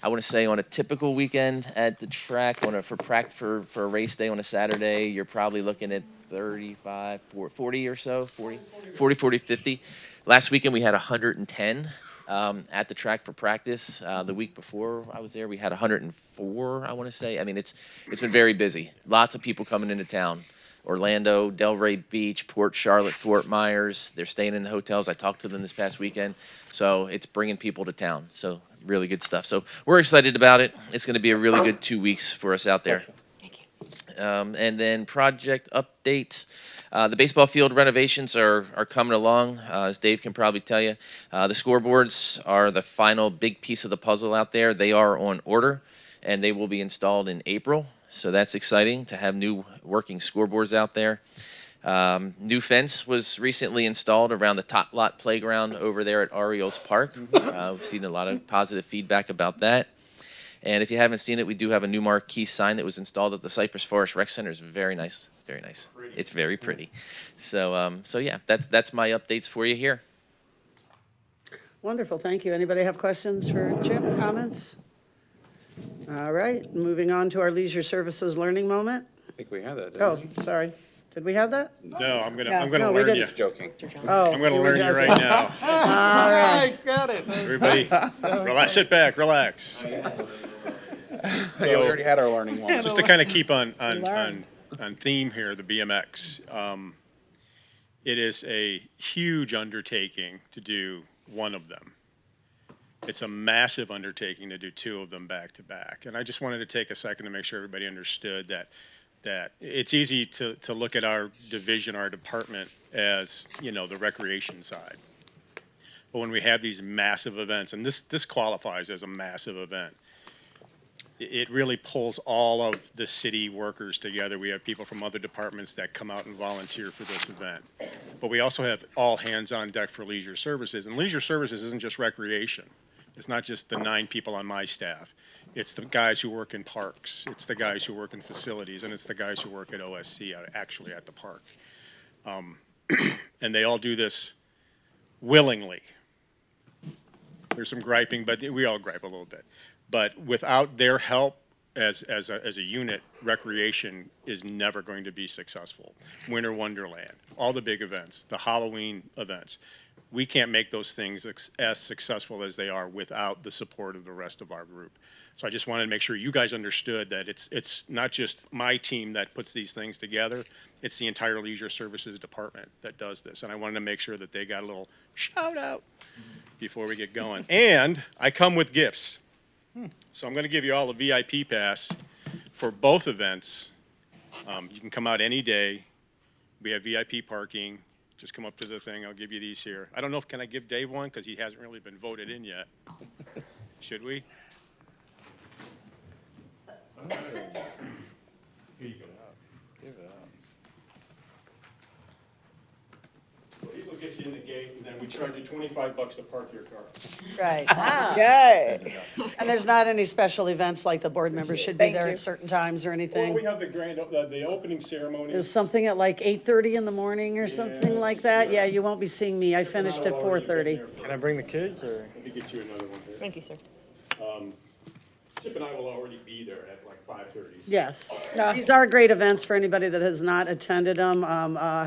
I want to say on a typical weekend at the track, for a race day on a Saturday, you're probably looking at 35, 40 or so, 40, 50. Last weekend we had 110 at the track for practice. The week before I was there, we had 104, I want to say. I mean, it's been very busy. Lots of people coming into town. Orlando, Delray Beach, Port Charlotte, Fort Myers. They're staying in the hotels. I talked to them this past weekend. So it's bringing people to town. So really good stuff. So we're excited about it. It's going to be a really good 2 weeks for us out there. And then project updates. The baseball field renovations are coming along, as Dave can probably tell you. The scoreboards are the final big piece of the puzzle out there. They are on order, and they will be installed in April. So that's exciting to have new working scoreboards out there. New fence was recently installed around the Tot Lot Playground over there at Ari Olds Park. We've seen a lot of positive feedback about that. And if you haven't seen it, we do have a new marquee sign that was installed at the Cypress Forest Rec Center. It's very nice, very nice. Pretty. It's very pretty. So, yeah, that's my updates for you here. Wonderful, thank you. Anybody have questions for Jim, comments? All right, moving on to our leisure services learning moment. I think we had that, didn't Oh, we? sorry. Did we have that? No, I'm gonna No, we learn you. didn't. Joking. Oh. I'm gonna learn you right now. All right. Got it. Everybody, relax, sit back, relax. So we already had our learning moment. Just to kind of keep on theme here, the BMX. It is a huge undertaking to do one of them. It's a massive undertaking to do two of them back to back. And I just wanted to take a second to make sure everybody understood that it's easy to look at our division, our department as, the recreation side. But when we have these massive events, and this qualifies as a massive event, it really pulls all of the city workers together. We have people from other departments that come out and volunteer for this event. But we also have all hands on deck for leisure services. And leisure services isn't just recreation. It's not just the 9 people on my staff. It's the guys who work in parks. It's the guys who work in facilities. And it's the guys who work at OSC, actually at the park. And they all do this willingly. There's some griping, but we all gripe a little bit. But without their help as a unit, recreation is never going to be successful. Winter Wonderland, all the big events, the Halloween events. We can't make those things as successful as they are without the support of the rest of our group. So I just wanted to make sure you guys understood that it's not just my team that puts these things together. It's the entire leisure services department that does this, and I wanted to make sure that they got a little shout out before we get going. And I come with gifts. So I'm going to give you all a VIP pass for both events. You can come out any day. We have VIP parking. Just come up to the thing. I'll give you these here. I don't know if can I give Dave one because he hasn't really been voted in yet. Should we? Here you go. Give it up. Well, these will get you in the gate, and then we charge you $25 to park your car. Right. Yay. And there's not any special events like the board members should be Thank there you. at certain times or Well, we anything? have the opening ceremony. Is something at like 8:30 in the morning or something like that? Yeah, you won't be seeing me. I finished at 4:30. Can I bring the kids, or? Let me get you another one here. Thank you, sir. Chip and I will already be there at like 5:30. Yes. These are great events for anybody that has not attended them.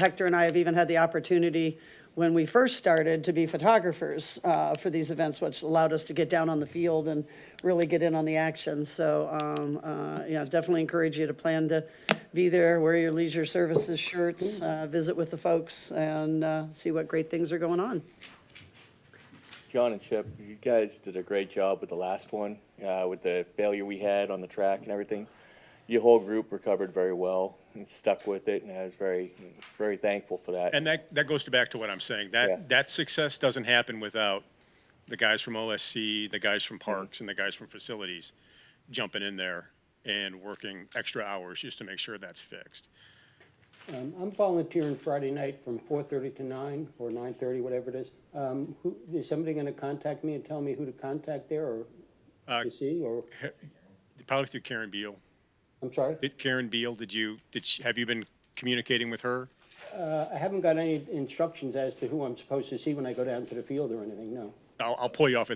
Hector and I have even had the opportunity when we first started to be photographers for these events, which allowed us to get down on the field and really get in on the action. So, yeah, definitely encourage you to plan to be there, wear your leisure services shirts, visit with the folks, and see what great things are going on. John and Chip, you guys did a great job with the last one, with the failure we had on the track and everything. Your whole group recovered very well and stuck with it, and I was very, very thankful for that. And that goes back to what I'm saying. That success doesn't happen without the guys from OSC, the guys from Parks, and the guys from Facilities jumping in there and working extra hours just to make sure that's fixed. I'm volunteering Friday night from 4:30 to 9 or 9:30, whatever it is. Is somebody going to contact me and tell me who to contact there or to see, or? Probably through Karen Beal. I'm sorry? Karen Beal, have you been communicating with her? I haven't got any instructions as to who I'm supposed to see when I go down to the field or anything, no. I'll pull you off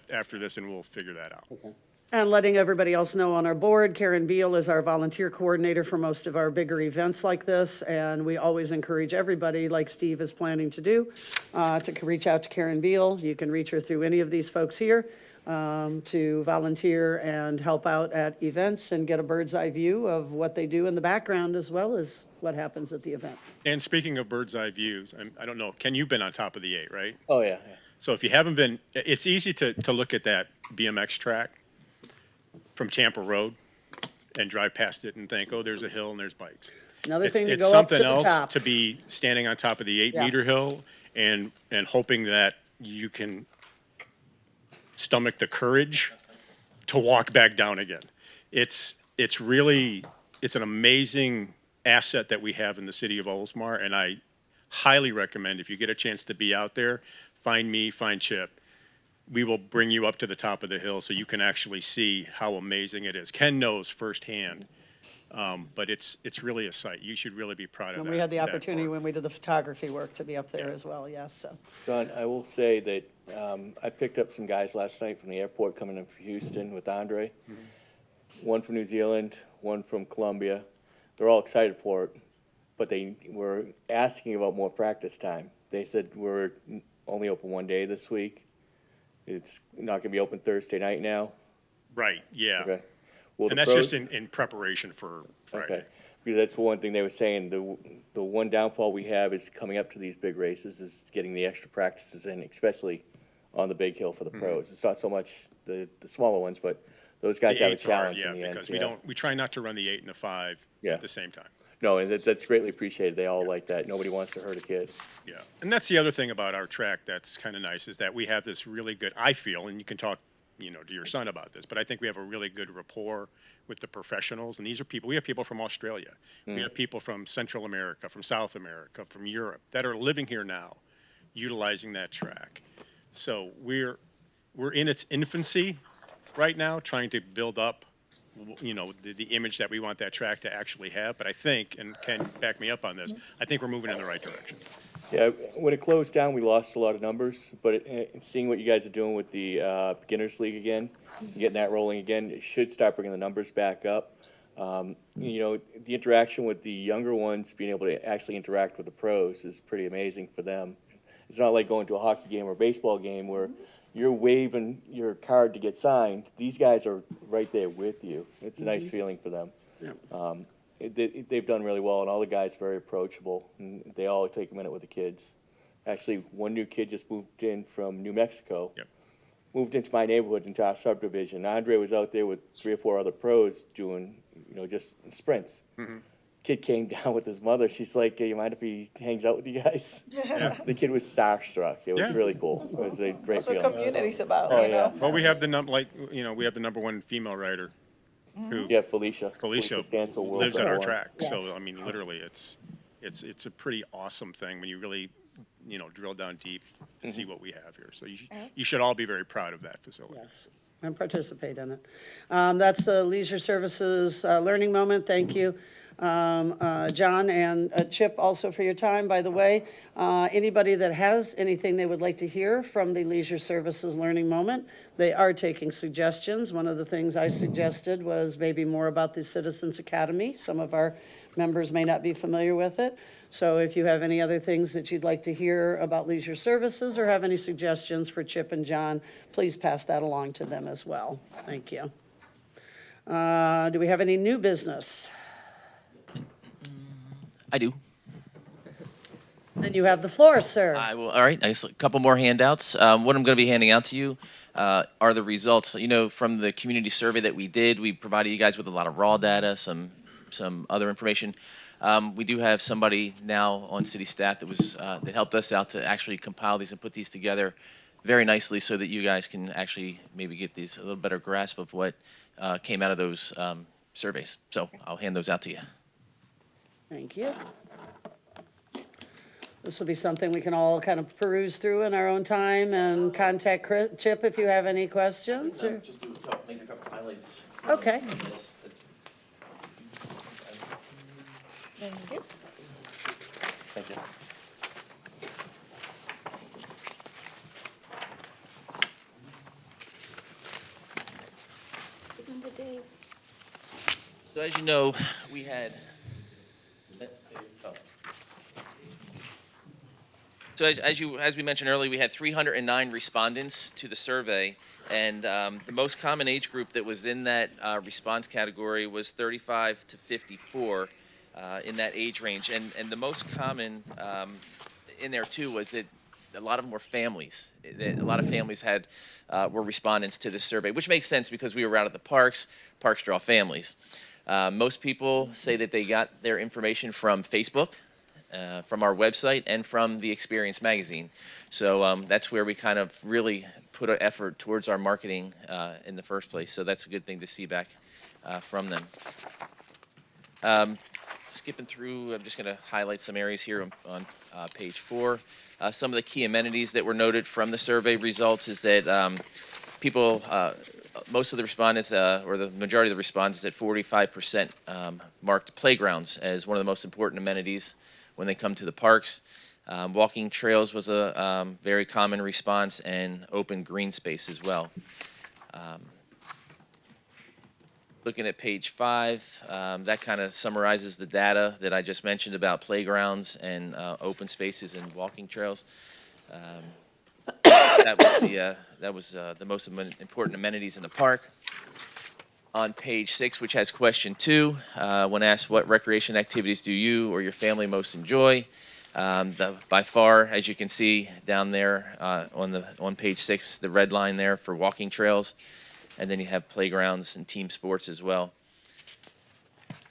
after this, and we'll figure that out. Okay. And letting everybody else know on our board, Karen Beal is our volunteer coordinator for most of our bigger events like this. And we always encourage everybody, like Steve is planning to do, to reach out to Karen Beal. You can reach her through any of these folks here to volunteer and help out at events and get a bird's eye view of what they do in the background as well as what happens at the event. And speaking of bird's eye views, I don't know, Ken, you've been on top of the 8, right? Oh, yeah. So if you haven't been, it's easy to look at that BMX track from Tampa Road and drive past it and think, oh, there's a hill and there's bikes. Another thing to It's go up to something the else top. to be standing on top of the 8-meter hill and hoping that you can stomach the courage to walk back down again. It's an amazing asset that we have in the city of Oldsmar, and I highly recommend if you get a chance to be out there, find me, find Chip. We will bring you up to the top of the hill so you can actually see how amazing it is. Ken knows firsthand, but it's really a sight. You should really be proud of that. And we had the that opportunity park. when we did the photography work to be up there as well, yes, so. John, I will say that I picked up some guys last night from the airport coming in from Houston with Andre. One from New Zealand, one from Colombia. They're all excited for it, but they were asking about more practice time. They said we're only open one day this week. It's not going to be open Thursday night now. Right, yeah. Okay. Well, And the that's pros- just in preparation for Friday. Okay. Because that's the one thing they were saying, the one downfall we have is coming up to these big races is getting the extra practices in, especially on the big hill for the pros. It's not so much the smaller ones, but those guys The have a 8's hard, challenge in the end. because yeah. we try not to run the 8 and the 5 at the same time. No, and that's greatly appreciated. They all like that. Nobody wants to hurt a kid. Yeah, and that's the other thing about our track that's kind of nice is that we have this really good, I feel, and you can talk, to your son about this, but I think we have a really good rapport with the professionals, and these are people, we have people from Australia, we have people from Central America, from South America, from Europe, that are living here now, utilizing that track. So we're in its infancy right now, trying to build up the image that we want that track to actually have. But I think, and Ken back me up on this, I think we're moving in the right direction. Yeah, when it closed down, we lost a lot of numbers, but seeing what you guys are doing with the Beginners League again, getting that rolling again, it should start bringing the numbers back up. The interaction with the younger ones, being able to actually interact with the pros is pretty amazing for them. It's not like going to a hockey game or a baseball game where you're waving your card to get signed. These guys are right there with you. It's a nice feeling for them. they've done really well, and all the guys are very approachable, and they all take a minute with the kids. Actually, one new kid just moved in from New Mexico. Yep. Moved into my neighborhood, into our subdivision. Andre was out there with 3 or 4 other pros doing, just sprints. Mhm. Kid came down with his mother. She's like, "Hey, you mind if he hangs out with you guys?" Yeah. The kid was starstruck. It was Yeah. really cool. It was a great That's what feeling. community's about, Oh, you know? yeah. Well, we have the we have the number 1 female rider who Yeah, Felicia. Felicia Stansel, world lives at number our 1. track. Yes. So, I mean, literally, it's a pretty awesome thing when you really, drill down deep and see what we have here. So you should all be very proud of that facility. Yes, and participate in it. That's the Leisure Services Learning Moment. Thank you, John and Chip, also for your time, by the way. Anybody that has anything they would like to hear from the Leisure Services Learning Moment, they are taking suggestions. One of the things I suggested was maybe more about the Citizens Academy. Some of our members may not be familiar with it. So if you have any other things that you'd like to hear about Leisure Services or have any suggestions for Chip and John, please pass that along to them as well. Thank you. Do we have any new business? I do. Then you have the floor, sir. I will. All right. Nice. A couple more handouts. What I'm going to be handing out to you are the results. From the community survey that we did, we provided you guys with a lot of raw data, some other information. We do have somebody now on city staff that helped us out to actually compile these and put these together very nicely, so that you guys can actually maybe get these a little better grasp of what came out of those surveys. So I'll hand those out to you. Thank you. This will be something we can all kind of peruse through in our own time and contact Chip if you have any questions. Or... Just make a couple highlights. Okay. Thank you. Thank you. So as you know, we had. So as we mentioned earlier, we had 309 respondents to the survey, and the most common age group that was in that response category was 35 to 54 in that age range, and the most common in there too was that a lot of them were families. A lot of families were respondents to this survey, which makes sense because we were out at the parks. Parks draw families. Most people say that they got their information from Facebook, from our website, and from the Experience magazine. So that's where we kind of really put an effort towards our marketing in the first place. So that's a good thing to see back from them. Skipping through, I'm just going to highlight some areas here on page 4. Some of the key amenities that were noted from the survey results is that most of the respondents, or the majority of the respondents at 45%, marked playgrounds as one of the most important amenities when they come to the parks. Walking trails was a very common response, and open green space as well. Looking at page 5, that kind of summarizes the data that I just mentioned about playgrounds and open spaces and walking trails. That was the most important amenities in the park. On page 6, which has question 2, when asked what recreation activities do you or your family most enjoy, by far, as you can see down there on page 6, the red line there for walking trails, and then you have playgrounds and team sports as well.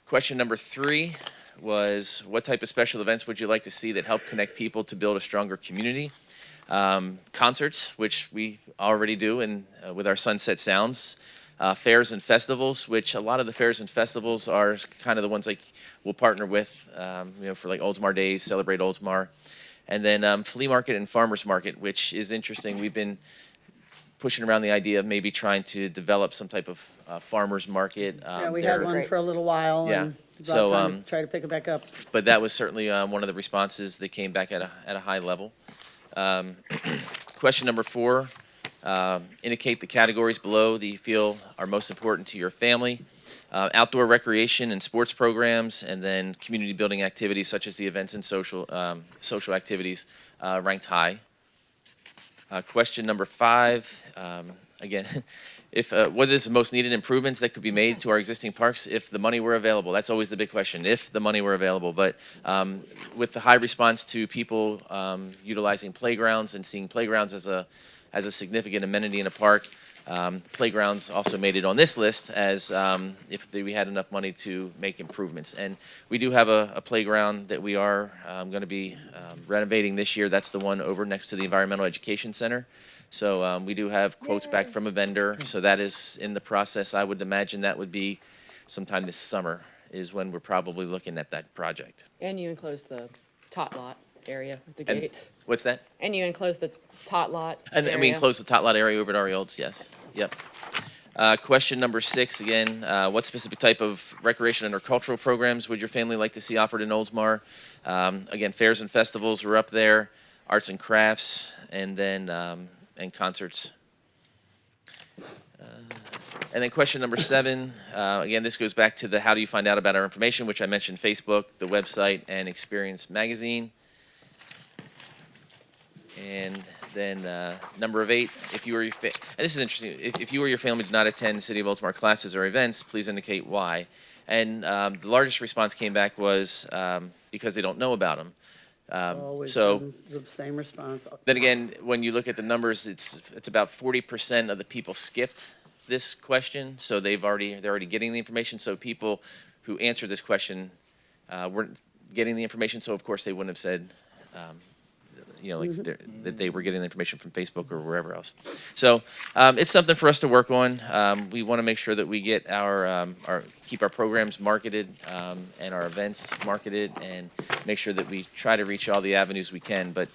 Question number 3 was, what type of special events would you like to see that help connect people to build a stronger community? Concerts, which we already do with our Sunset Sounds. Fairs and festivals, which a lot of the fairs and festivals are kind of the ones like we'll partner with, for like Oldsmar Days, Celebrate Oldsmar. And then flea market and farmers market, which is interesting. We've been pushing around the idea of maybe trying to develop some type of farmers market. Yeah, we had one for a little while. Yeah. And it's So, about time to try to pick it back up. But that was certainly one of the responses that came back at a high level. Question number 4, indicate the categories below that you feel are most important to your family. Outdoor recreation and sports programs, and then community building activities such as the events and social activities ranked high. Question number 5, again, if, what is the most needed improvements that could be made to our existing parks if the money were available? That's always the big question, if the money were available. But with the high response to people utilizing playgrounds and seeing playgrounds as a significant amenity in a park, playgrounds also made it on this list as if we had enough money to make improvements. And we do have a playground that we are going to be renovating this year. That's the one over next to the Environmental Education Center. So we do have quotes back from a vendor. So that is in the process. I would imagine that would be sometime this summer is when we're probably looking at that project. And you enclosed the tot lot area with the And gate. what's that? And you enclosed the tot lot And we area. enclosed the tot lot area over at Ari Olds, yes. Yep. Question number 6, again, what specific type of recreation and or cultural programs would your family like to see offered in Oldsmar? Again, fairs and festivals were up there, arts and crafts, and then and concerts. And then question number 7, again, this goes back to the how do you find out about our information, which I mentioned Facebook, the website, and Experience Magazine. And then number 8, if you or your and this is interesting, if you or your family did not attend City of Oldsmar classes or events, please indicate why. And the largest response came back was because they don't know about them. Always So been the same response. then again, when you look at the numbers, it's about 40% of the people skipped this question, so they're already getting the information. So people who answered this question weren't getting the information, so of course they wouldn't have said that they were getting the information from Facebook or wherever else. So it's something for us to work on. We want to make sure that we get keep our programs marketed and our events marketed, and make sure that we try to reach all the avenues we can. But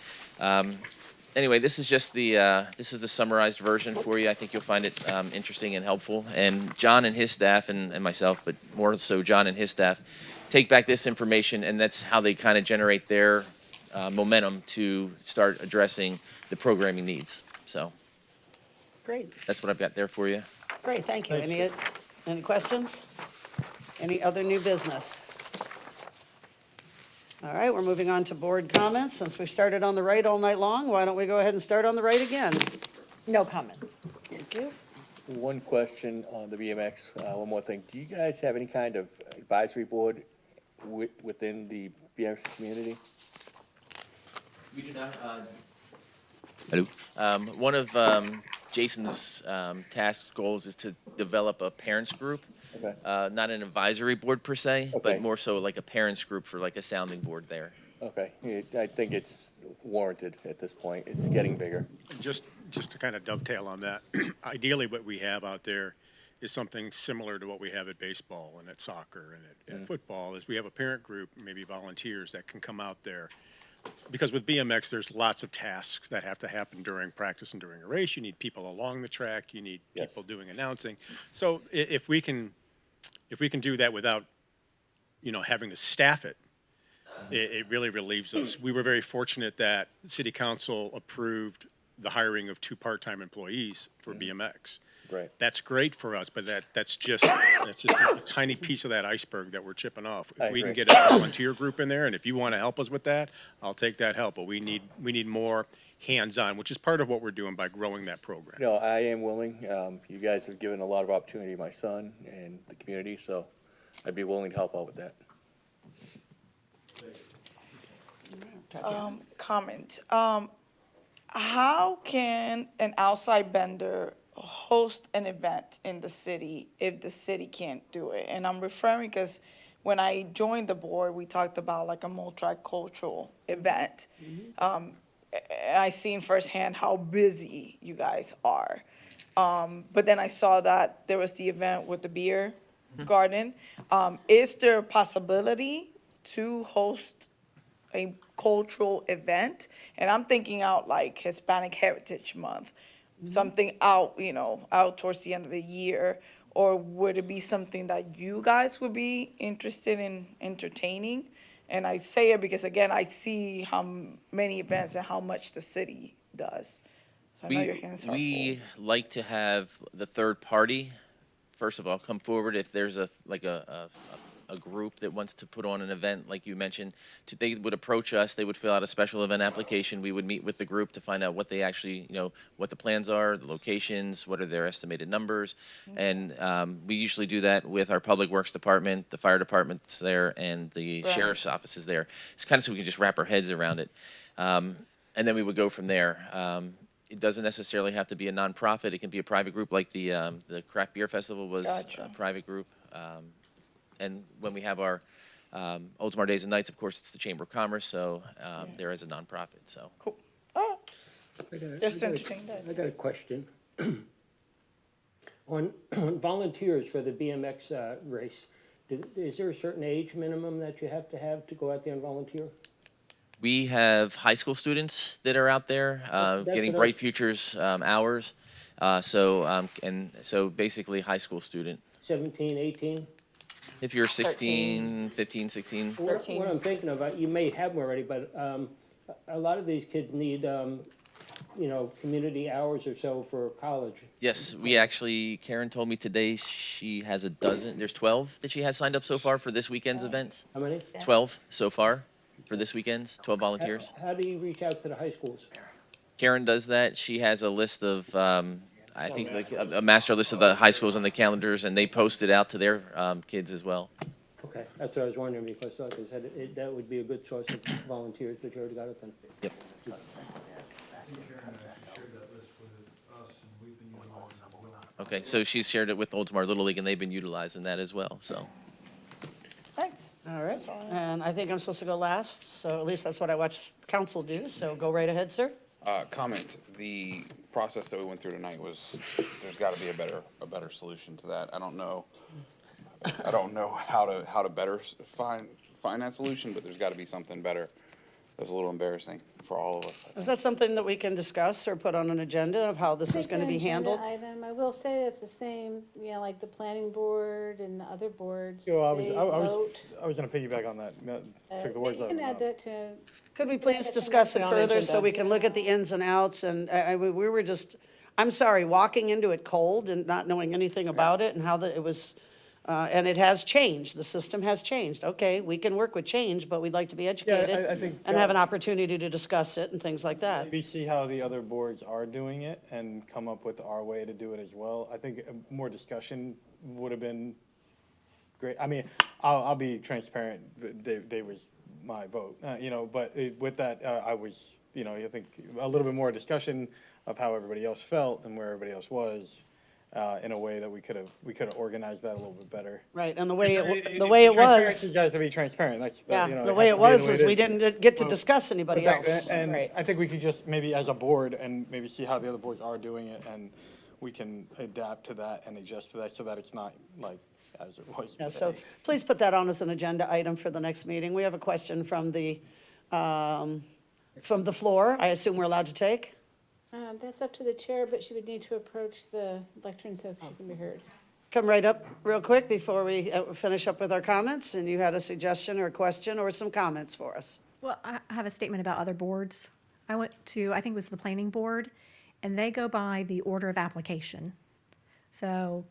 anyway, this is just the summarized version for you. I think you'll find it interesting and helpful. And John and his staff and myself, but more so John and his staff, take back this information, and that's how they kind of generate their momentum to start addressing the programming needs. So Great, that's what I've got there for you. great, thank you. Any questions? Any other new business? All right, we're moving on to board comments. Since we started on the right all night long, why don't we go ahead and start on the right again? No comment. Thank you. One question on the BMX, one more thing. Do you guys have any kind of advisory board within the BMX community? We do not. Hello. One of Jason's task goals is to develop a parents group. Okay. Not an advisory board per se, Okay. but more so like a parents group for like a sounding board there. Okay, I think it's warranted at this point. It's getting bigger. Just to kind of dovetail on that, ideally what we have out there is something similar to what we have at baseball and at soccer and at football, is we have a parent group, maybe volunteers that can come out there. Because with BMX, there's lots of tasks that have to happen during practice and during a race. You need people along the track. You need people doing announcing. So if we can do that without, having to staff it, it really relieves us. We were very fortunate that City Council approved the hiring of 2 part-time employees for BMX. Right. That's great for us, but that's just a tiny piece of that iceberg that we're chipping off. I If we can agree. get a volunteer group in there, and if you want to help us with that, I'll take that help. But we need more hands-on, which is part of what we're doing by growing that program. No, I am willing. You guys have given a lot of opportunity to my son and the community, so I'd be willing to help out with that. Comment. How can an outside vendor host an event in the city if the city can't do it? And I'm referring because when I joined the board, we talked about like a multicultural event. I seen firsthand how busy you guys are. But then I saw that there was the event with the beer garden. Is there a possibility to host a cultural event? And I'm thinking out like Hispanic Heritage Month, something out, out towards the end of the year. Or would it be something that you guys would be interested in entertaining? And I say it because, again, I see how many events and how much the city does. So I know your hands are full. We like to have the third party, first of all, come forward if there's a a group that wants to put on an event, like you mentioned, they would approach us, they would fill out a special event application, we would meet with the group to find out what they actually, what the plans are, the locations, what are their estimated numbers. And we usually do that with our Public Works Department, the fire department's there, and the Right. sheriff's office is there. It's kind of so we can just wrap our heads around it. And then we would go from there. It doesn't necessarily have to be a nonprofit. It can be a private group, like the Craft Beer Festival was Gotcha. a private group. And when we have our Oldsmar Days and Nights, of course, it's the Chamber of Commerce, so there is a nonprofit, so. Just entertain that. I got a question. On volunteers for the BMX race, is there a certain age minimum that you have to go out there and volunteer? We have high school students that are out there That's getting what I- Bright Futures hours. So basically, high school student. 17, 18? If you're 16, 15, 16. What I'm thinking about, you may have them already, but a lot of these kids need, community hours or so for college. Yes, we actually, Karen told me today she has there's 12 that she has signed up so far for this weekend's events. How many? 12 so far for this weekend's, 12 volunteers. How do you reach out to the high schools? Karen does that. She has a list of, I think, like a master list of the high schools on the calendars, and they post it out to their kids as well. Okay, that's what I was wondering, because like I said, that would be a good source of volunteers, but you already got it then. Yep. Okay, so she's shared it with Oldsmar Little League, and they've been utilizing that as well, so. Thanks. All right, and I think I'm supposed to go last, so at least that's what I watch council do, so go right ahead, sir. Comments, the process that we went through tonight there's gotta be a better solution to that. I don't know how to better find that solution, but there's gotta be something better. That's a little embarrassing for all of us. Is that something that we can discuss or put on an agenda of how this is Take gonna an be agenda handled? Item, I will say it's the same, like the planning board and the other boards. I they vote. was gonna piggyback on that. Took the words You out can of my add mouth. that to. Could we please discuss it Put on the further so agenda. we can look at the ins and outs? And we were just, I'm sorry, walking into it cold and not knowing anything about it and how it was, and it has changed. The system has changed. Okay, we can work with change, but we'd like to be educated I think, and have an opportunity to discuss it and things like that. Maybe see how the other boards are doing it and come up with our way to do it as well. I think more discussion would have been great. I mean, I'll be transparent, they was my vote, but with that, I was, I think a little bit more discussion of how everybody else felt and where everybody else was, in a way that we could have organized that a little bit better. Right, and the way it was, Transparency's got to be transparent, that's, yeah, it the way has it to be the was way it we is. didn't get to discuss anybody But else. And Right. I think we could just maybe as a board and maybe see how the other boards are doing it, and we can adapt to that and adjust to that so that it's not like as it was Yeah, today. so please put that on as an agenda item for the next meeting. We have a question from the floor. I assume we're allowed to take? That's up to the chair, but she would need to approach the lectern so she can be heard. Come right up real quick before we finish up with our comments, and you had a suggestion or a question or some comments for us. Well, I have a statement about other boards. I went to, I think it was the planning board, and they go by the order of application. So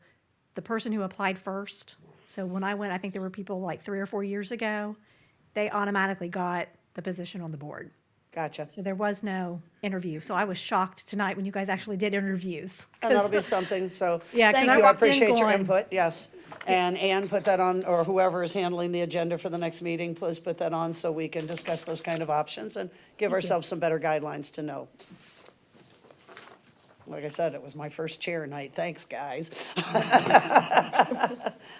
the person who applied first, so when I went, I think there were people like 3 or 4 years ago, they automatically got the position on the board. Gotcha. So there was no interview. So I was shocked tonight when you guys actually did interviews. And that'll be something, so, Yeah, 'cause thank I you, I walked in appreciate your going- input, yes. And Ann, put that on, or whoever is handling the agenda for the next meeting, please put that on so we can discuss those kind of options and give ourselves some better guidelines to know. Like I said, it was my first chair night, thanks, guys.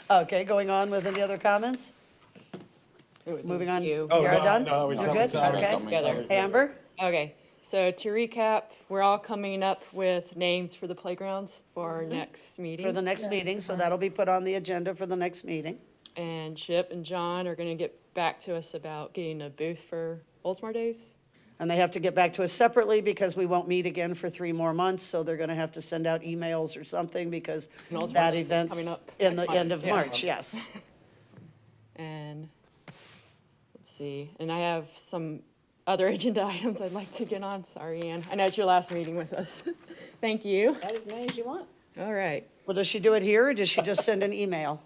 Okay, going on with any other comments? Moving on, You. Oh, you're no, done? no, I was You're jumping good? to- I was Okay. jumping Together. Amber? Okay, so to recap, we're all coming up with names for the playgrounds for our next meeting. For the next meeting, so that'll be put on the agenda for the next meeting. And Chip and John are gonna get back to us about getting a booth for Oldsmar Days. And they have to get back to us separately because we won't meet again for 3 more months, so they're gonna have to send out emails or something because And Oldsmar that Days is event's coming up in next the end month. of Yeah. March, yes. And, let's see, and I have some other agenda items I'd like to get on. Sorry, Ann. I know it's your last meeting with us. Thank you. Add as many as you want. All right. Well, does she do it here, or does she just send an email?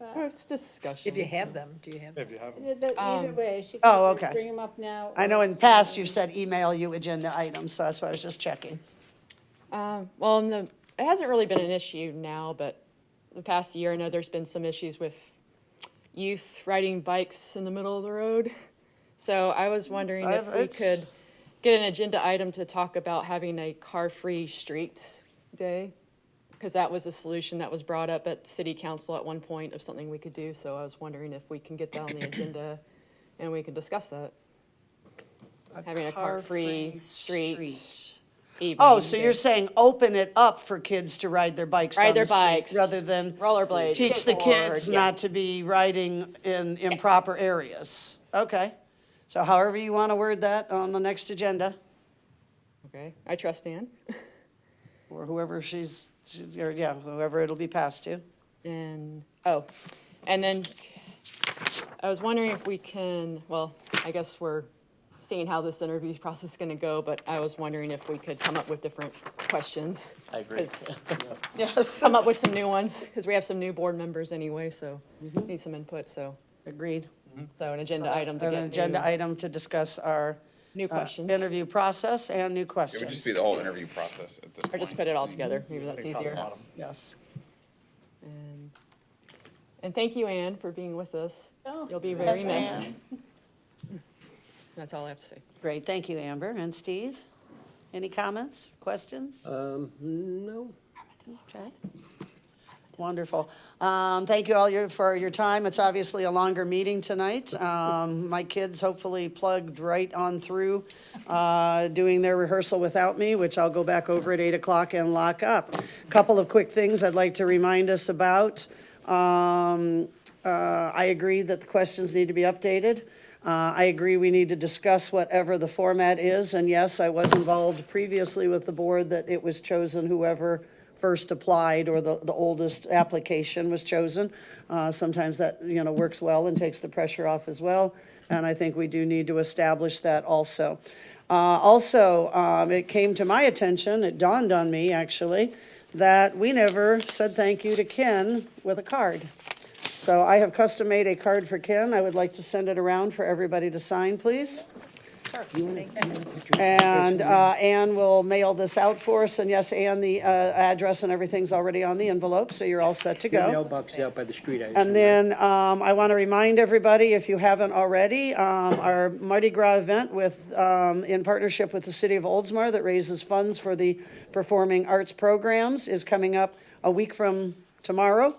Oh, it's discussion. If you have them, do you have them? If you have them. But either way, she Oh, can okay. bring them up now. I know or in past something. you said email you agenda items, so that's why I was just checking. Well, it hasn't really been an issue now, but the past year, I know there's been some issues with youth riding bikes in the middle of the road. So I was wondering So if we it's- could get an agenda item to talk about having a car-free street day, because that was a solution that was brought up at city council at one point of something we could do. So I was wondering if we can get that on the agenda and we can discuss that. Having a car-free street evening. Oh, so you're day. saying open it up for kids to ride their bikes Ride on their the street, bikes, rather than rollerblades, teach the kids skateboard, yeah. not to be riding in improper areas. Okay. So however you want to word that on the next agenda, Okay, I trust Ann. or whoever or yeah, whoever it'll be passed to. And, and then I was wondering if we can, well, I guess we're seeing how this interview process is going to go, but I was wondering if we could come up with different questions. I agree. Yes. Come up with some new ones, because we have some new board members anyway, so need some input, so. Agreed. So an agenda item to An get agenda new, item to discuss our new questions. interview process and new It questions. would just be the whole interview process at this point. Or just put it all together, maybe that's easier. Yes. And thank you, Ann, for being with us. Oh, You'll be very yes, missed. That's all I have to say. Great, thank you, Amber. And Steve, any comments, questions? No. Okay. Wonderful. Thank you all for your time. It's obviously a longer meeting tonight. My kids hopefully plugged right on through doing their rehearsal without me, which I'll go back over at 8 o'clock and lock up. Couple of quick things I'd like to remind us about. I agree that the questions need to be updated. I agree we need to discuss whatever the format is, and yes, I was involved previously with the board that it was chosen whoever first applied or the oldest application was chosen. Sometimes that, works well and takes the pressure off as well, and I think we do need to establish that also. It came to my attention, it dawned on me actually, that we never said thank you to Ken with a card. So I have custom made a card for Ken. I would like to send it around for everybody to sign, please. And Ann will mail this out for us, and yes, Ann, the address and everything's already on the envelope, so you're all set to Your go. mailbox is out by the street, I assume, And then I want to remind everybody, if you haven't already, our Mardi Gras event in partnership with the city of Oldsmar that raises funds for the performing arts programs is coming up a week from tomorrow.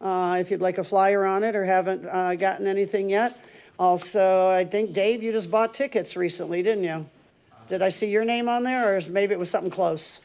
If you'd like a flyer on it or haven't gotten anything yet. Also, I think, Dave, you just bought tickets recently, didn't you? Did I see your name on there, or maybe it was something close?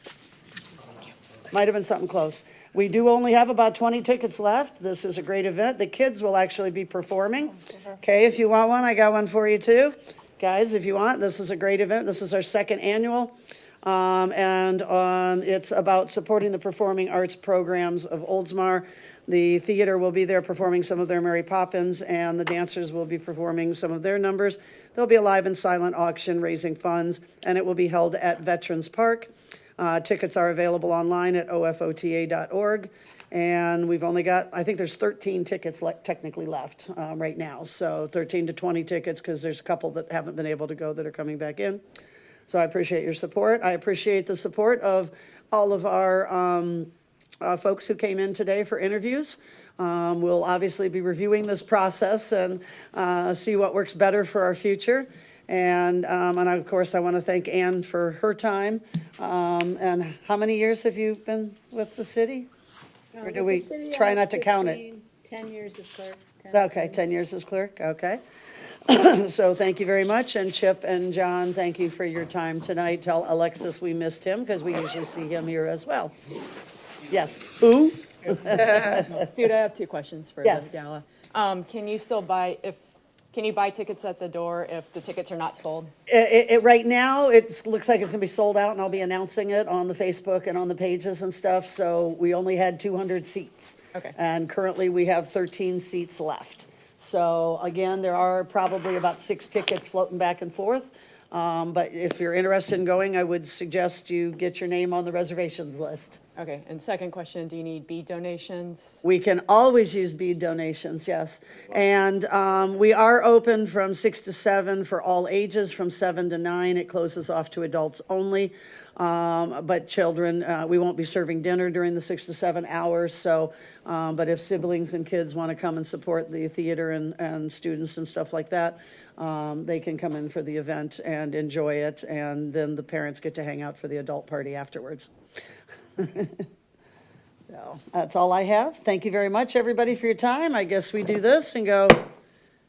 Might have been something close. We do only have about 20 tickets left. This is a great event. The kids will actually be performing. Okay, if you want one, I got one for you too. Guys, if you want, this is a great event. This is our second annual. It's about supporting the performing arts programs of Oldsmar. The theater will be there performing some of their Mary Poppins, and the dancers will be performing some of their numbers. There'll be a live and silent auction raising funds, and it will be held at Veterans Park. Tickets are available online at ofota.org, and we've only got, I think there's 13 tickets technically left right now, so 13 to 20 tickets, because there's a couple that haven't been able to go that are coming back in. So I appreciate your support. I appreciate the support of all of our folks who came in today for interviews. We'll obviously be reviewing this process and see what works better for our future. And of course, I want to thank Ann for her time. And how many years have you been with the city? Or do we try not to count it? 10 years as clerk. Okay, 10 years as clerk, okay. So thank you very much, and Chip and John, thank you for your time tonight. Tell Alexis we missed him, because we usually see him here as well. Yes, who? Suda, I have two questions for the Yes. gala. Can you still can you buy tickets at the door if the tickets are not sold? Right now, it looks like it's gonna be sold out, and I'll be announcing it on the Facebook and on the pages and stuff, so we only had 200 seats. Okay. And currently, we have 13 seats left. So again, there are probably about 6 tickets floating back and forth. But if you're interested in going, I would suggest you get your name on the reservations list. Okay, and second question, do you need bead donations? We can always use bead donations, yes. And we are open from 6 to 7 for all ages, from 7 to 9. It closes off to adults only. But children, we won't be serving dinner during the 6 to 7 hours. So, but if siblings and kids want to come and support the theater and students and stuff like that, they can come in for the event and enjoy it. And then the parents get to hang out for the adult party afterwards. So that's all I have. Thank you very much, everybody, for your time. I guess we do this and go